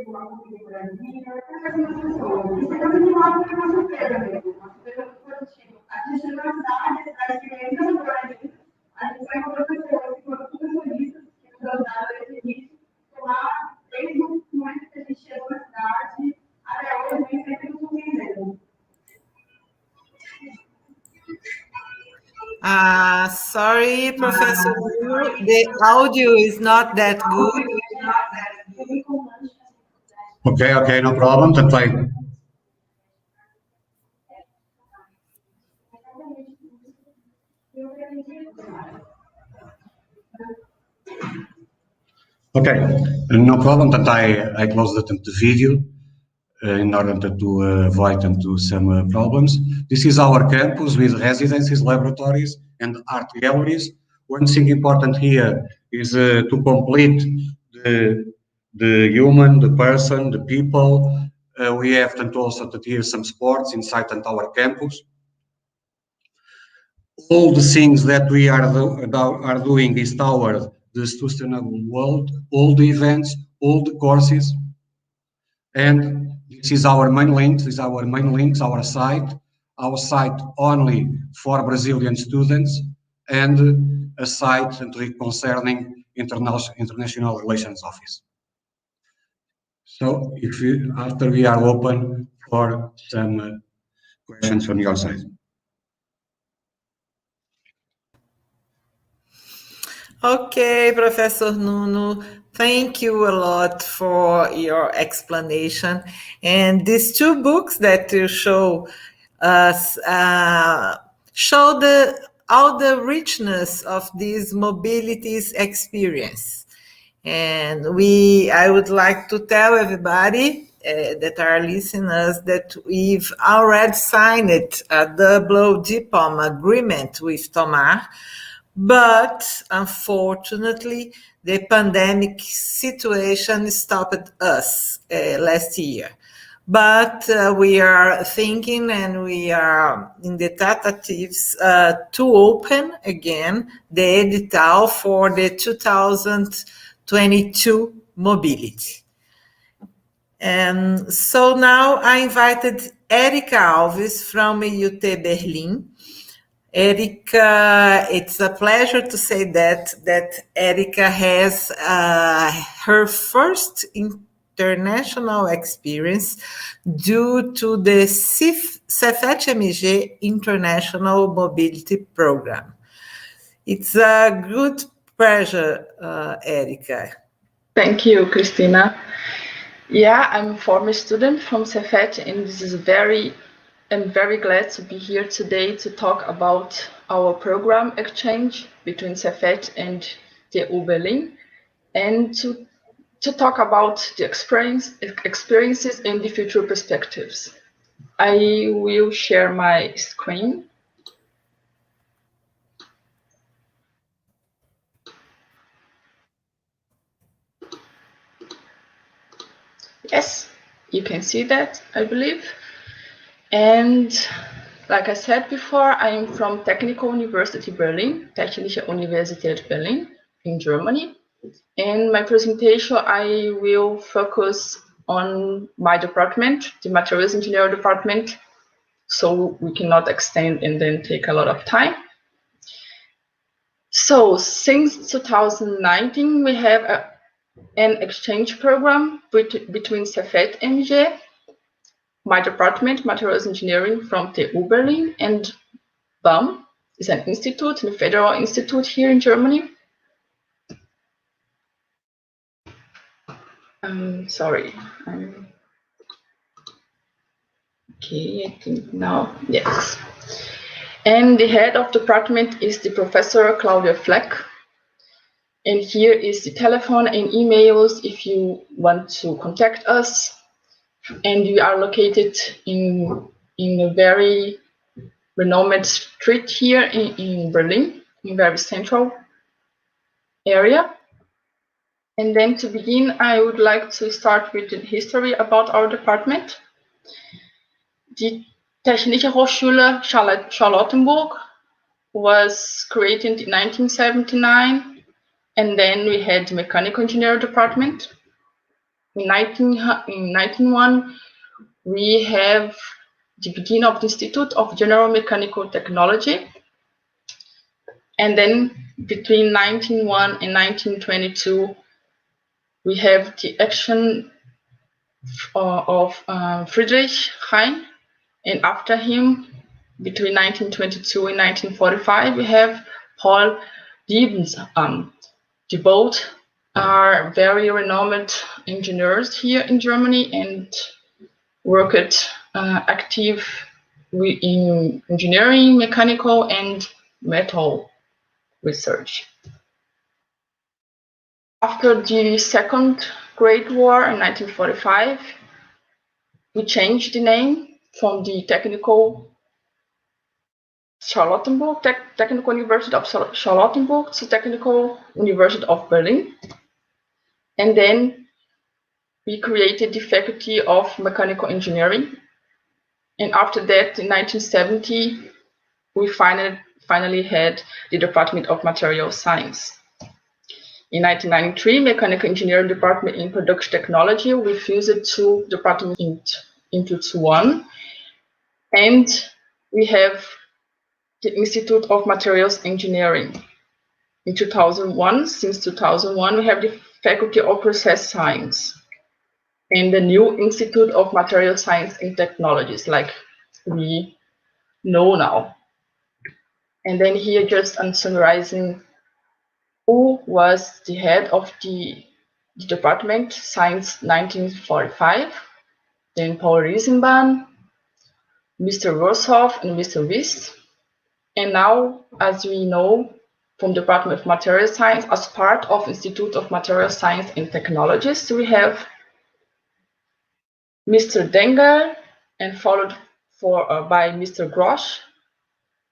uma configurazinha, isso é também uma surpresa mesmo, uma surpresa positiva. A gente chegou na cidade, a experiência não grande, a gente vai com professores, com professoristas, que nos ajudaram desde o início, lá, desde o momento que a gente chegou na cidade, até hoje, a gente sempre nos surpreendendo. Sorry, Professor, the audio is not that good. Okay, no problem. Tentei. Okay, no problem that I closed the video in order to avoid some problems. This is our campus with residences, laboratories, and art galleries. One thing important here is to complete the human, the person, the people. We have also here some sports inside our campus. All the things that we are doing is toward the sustainable world, all the events, all the courses. And this is our main links, our site only for Brazilian students, and a site concerning International Relations Office. So after we are open for some questions on your side. Okay, Professor Nuno, thank you a lot for your explanation. And these two books that you show us show all the richness of this mobilities experience. And I would like to tell everybody that are listening us that we've already signed a double diploma agreement with Tomar. But unfortunately, the pandemic situation stopped us last year. But we are thinking and we are in the tentatives to open again the edital for the 2022 mobility. And so now I invited Erika Alves from UT Berlin. Erika, it's a pleasure to say that Erika has her first international experience due to the CEFET-MG International Mobility Program. It's a good pleasure, Erika. Thank you, Cristina. Yeah, I'm a former student from CEFET, and this is I'm very glad to be here today to talk about our program exchange between CEFET and TU Berlin, and to talk about the experiences and the future perspectives. I will share my screen. Yes, you can see that, I believe. And like I said before, I am from Technical University Berlin, Technische Universität Berlin in Germany. In my presentation, I will focus on my department, the Materials Engineering department, so we cannot extend and then take a lot of time. So since 2019, we have an exchange program between CEFET-MG, my department, Materials Engineering from TU Berlin, and BAM is an institute, a federal institute here in Germany. Sorry. Okay, I think now, yes. And the head of the department is the Professor Claudia Fleck. And here is the telephone and emails if you want to contact us. And we are located in a very renowned street here in Berlin, in a very central area. And then to begin, I would like to start with the history about our department. Die Technische Hochschule Charlottenburg was created in 1979, and then we had the mechanical engineering department. In 1901, we have the beginning of the Institute of General Mechanical Technology. And then between 1901 and 1922, we have the action of Friedrich Hein. And after him, between 1922 and 1945, we have Paul Liebensamt. The both are very renowned engineers here in Germany and worked active in engineering, mechanical, and metal research. After the Second Great War in 1945, we changed the name from the Technical University of Charlottenburg to Technical University of Berlin. And then we created the Faculty of Mechanical Engineering. And after that, in 1970, we finally had the Department of Material Science. In 1993, Mechanical Engineering Department in Production Technology, we fused two departments into one. And we have the Institute of Materials Engineering. In 2001, since 2001, we have the Faculty of Process Science and the new Institute of Material Science and Technologies, like we know now. And then here, just I'm summarizing who was the head of the department since 1945. Then Paul Riesenbahn, Mr. Roshoff, and Mr. Wist. And now, as we know, from the Department of Material Science, as part of Institute of Material Science and Technologies, we have Mr. Denger, and followed by Mr. Grosch,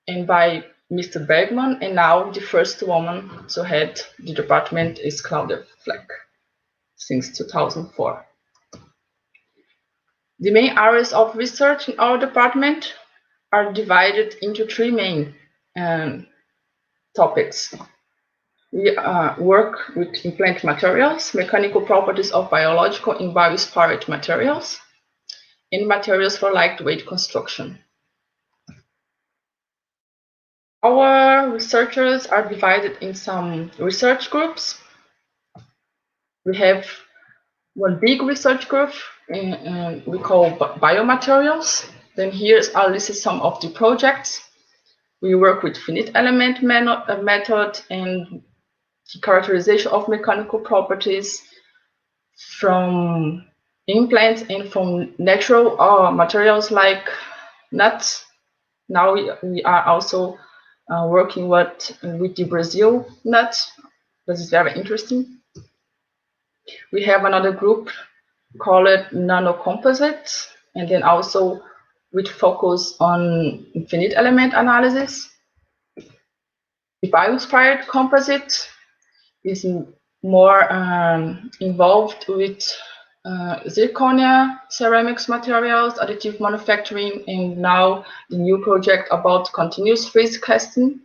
and by Mr. Bergman, and now the first woman to head the department is Claudia Fleck, since 2004. The main areas of research in our department are divided into three main topics. We work with implant materials, mechanical properties of biological and bio-inspired materials, and materials for lightweight construction. Our researchers are divided in some research groups. We have one big research group we call biomaterials. Then here's our list of some of the projects. We work with finite element method and the characterization of mechanical properties from implants and from natural materials like nuts. Now we are also working with the Brazil nuts. This is very interesting. We have another group called nanocomposites, and then also with focus on finite element analysis. The bio-inspired composite is more involved with zirconia, ceramics materials, additive manufacturing, and now the new project about continuous phase casting.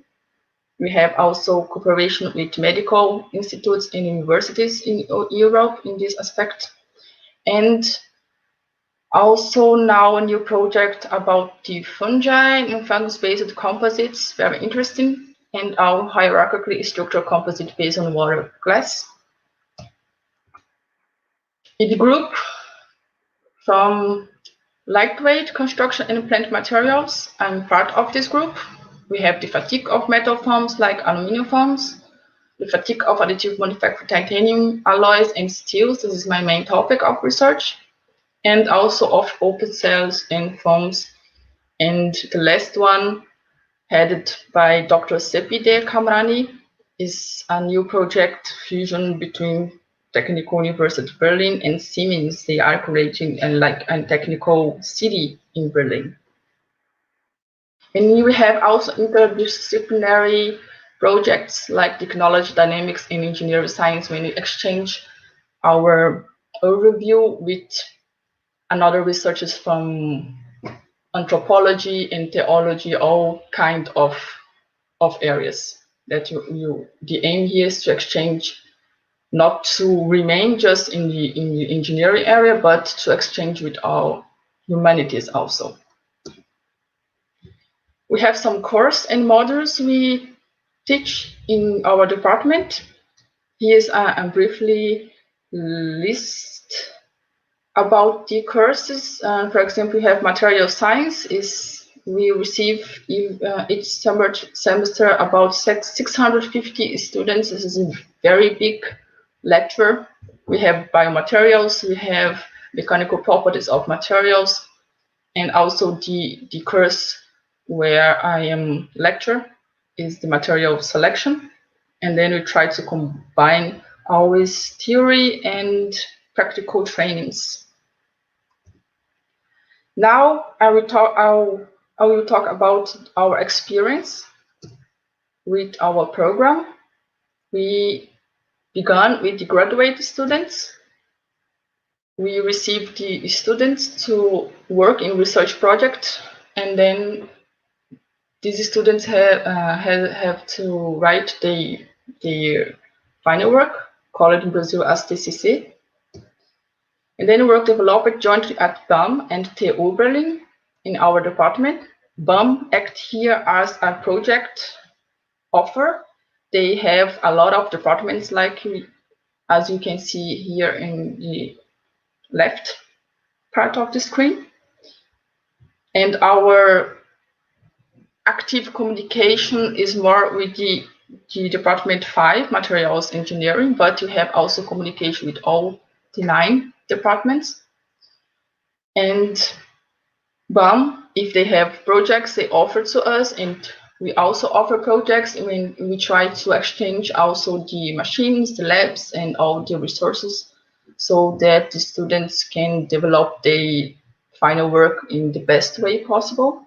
We have also cooperation with medical institutes and universities in Europe in this aspect. And also now a new project about the fungi and fungus-based composites, very interesting, and our hierarchically structured composite based on water glass. In the group from lightweight construction and plant materials, I'm part of this group. We have the fatigue of metal forms like aluminum forms, the fatigue of additive manufactured titanium alloys and steels. This is my main topic of research, and also of open cells and foams. And the last one, headed by Dr. Seppi De Kamrani, is a new project fusion between Technical University Berlin and Siemens. They are creating a technical city in Berlin. And we have also interdisciplinary projects like technology, dynamics, and engineering science, when we exchange our overview with another researchers from anthropology and theology, all kind of of areas that the aim here is to exchange, not to remain just in the engineering area, but to exchange with all humanities also. We have some course and modules we teach in our department. Here's a briefly list about the courses. For example, we have material science. We receive each semester about 650 students. This is a very big lecture. We have biomaterials, we have mechanical properties of materials, and also the course where I am lecturer is the material selection. And then we try to combine always theory and practical trainings. Now I will talk about our experience with our program. We began with the graduate students. We received the students to work in research project, and then these students have to write the final work, called in Brazil as TCC. And then work developed jointly at BAM and TU Berlin in our department. BAM act here as a project offer. They have a lot of departments, like as you can see here in the left part of the screen. And our active communication is more with the Department 5, Materials Engineering, but you have also communication with all the 9 departments. And BAM, if they have projects, they offer to us, and we also offer projects. I mean, we try to exchange also the machines, the labs, and all the resources, so that the students can develop their final work in the best way possible.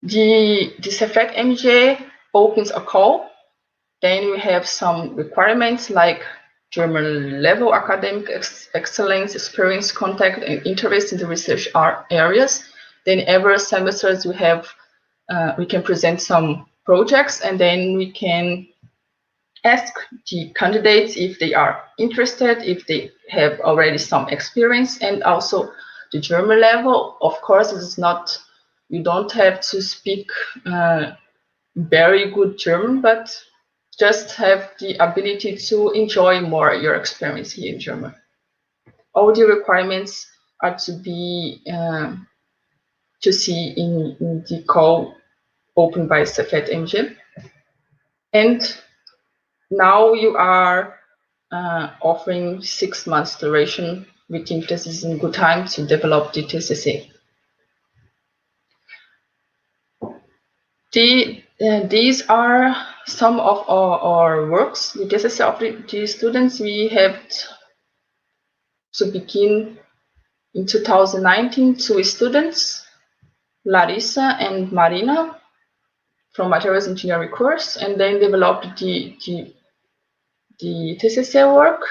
The CEFET-MG opens a call. Then we have some requirements like German level, academic excellence, experience, contact, and interest in the research areas. Then every semester we have we can present some projects, and then we can ask the candidates if they are interested, if they have already some experience, and also the German level. Of course, it is not, you don't have to speak very good German, but just have the ability to enjoy more your experience here in German. All the requirements are to be to see in the call opened by CEFET-MG. And now you are offering 6 months duration. We think this is a good time to develop the TCC. These are some of our works. The TCC of the students we have to begin in 2019. 2 students, Larissa and Marina, from materials engineering course, and then developed the TCC work.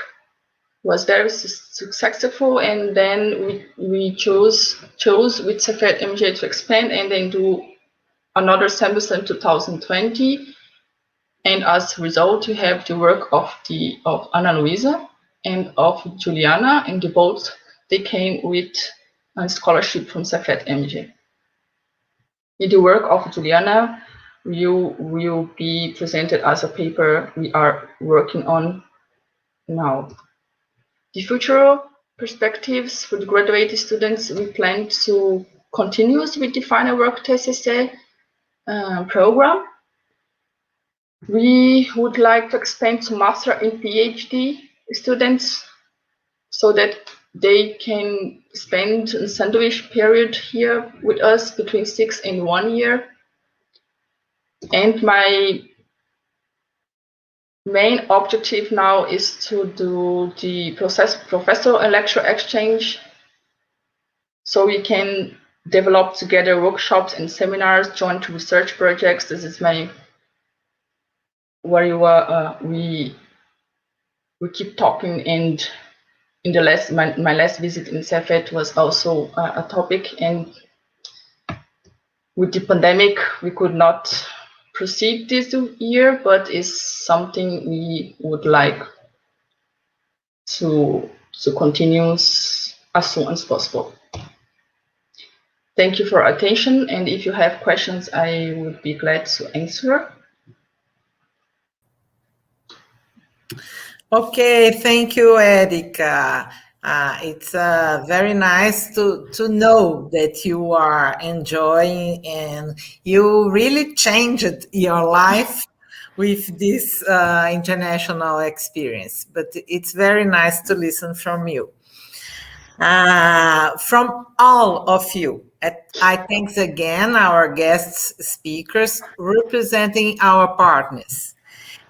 Was very successful, and then we chose with CEFET-MG to expand and then do another semester in 2020. And as a result, you have the work of Ana Luisa and of Juliana, and both they came with a scholarship from CEFET-MG. In the work of Juliana, will be presented as a paper we are working on now. The future perspectives for the graduate students, we plan to continue with the final work TCC program. We would like to expand to master and PhD students so that they can spend a sandwich period here with us between 6 and 1 year. And my main objective now is to do the professor and lecturer exchange, so we can develop together workshops and seminars, joint research projects. This is where you are. We keep talking, and in the my last visit in CEFET was also a topic. And with the pandemic, we could not proceed this year, but is something we would like to continue as soon as possible. Thank you for attention, and if you have questions, I would be glad to answer. Okay, thank you, Erika. It's very nice to know that you are enjoying and you really changed your life with this international experience. But it's very nice to listen from you. From all of you, I thank again our guest speakers representing our partners.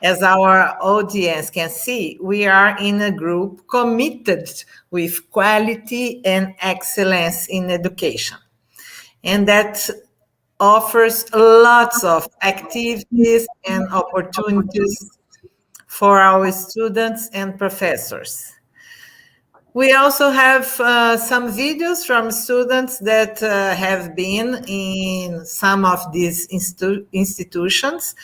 As our audience can see, we are in a group committed with quality and excellence in education. And that offers lots of activities and opportunities for our students and professors. We also have some videos from students that have been in some of these institutions.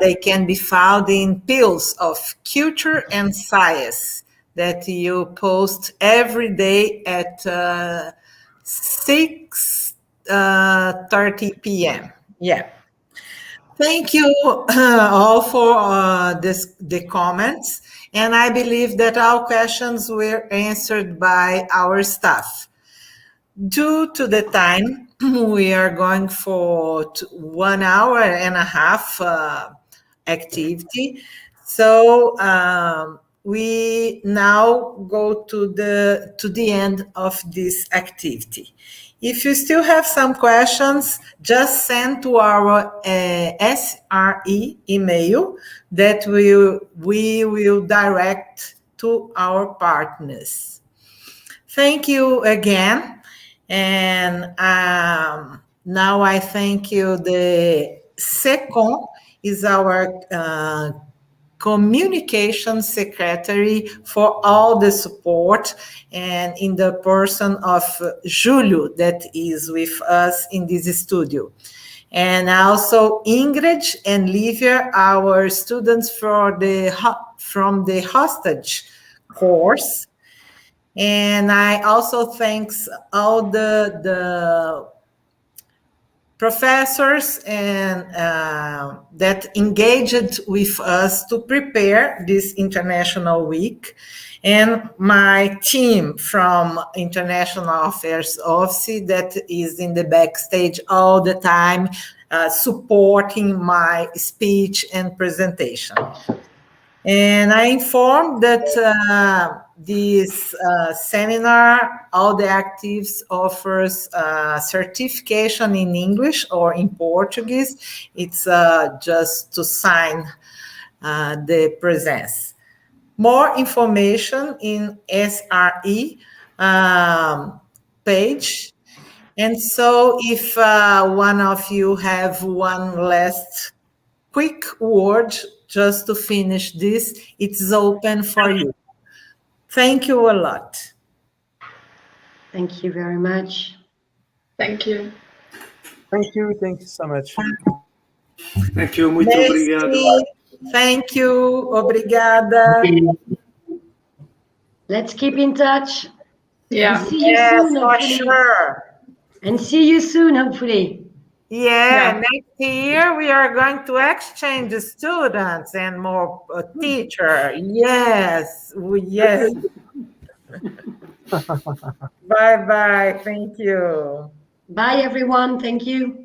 They can be found in Pills of Culture and Science that you post every day at 6:30 p.m. Yeah. Thank you all for the comments. And I believe that all questions were answered by our staff. Due to the time, we are going for 1 hour and a half activity. So we now go to the end of this activity. If you still have some questions, just send to our SRE email that we will direct to our partners. Thank you again. And now I thank you. The second is our communication secretary for all the support, and in the person of Julio that is with us in this studio. And also Ingrid and Livia, our students from the hostage course. And I also thanks all the professors and that engaged with us to prepare this International Week, and my team from International Affairs Office that is in the backstage all the time, supporting my speech and presentation. And I informed that this seminar, all the actives offers certification in English or in Portuguese. It's just to sign the presence. More information in SRE page. And so if one of you have one last quick word just to finish this, it's open for you. Thank you a lot. Thank you very much. Thank you. Thank you so much. Thank you, muito obrigado. Thank you, obrigada. Let's keep in touch. Yeah. And see you soon, for hopefully. sure. And see you soon, hopefully. Yeah, next year we are going to exchange students and more teacher. Yes, yes. Bye-bye. Thank you. Bye, everyone. Thank you.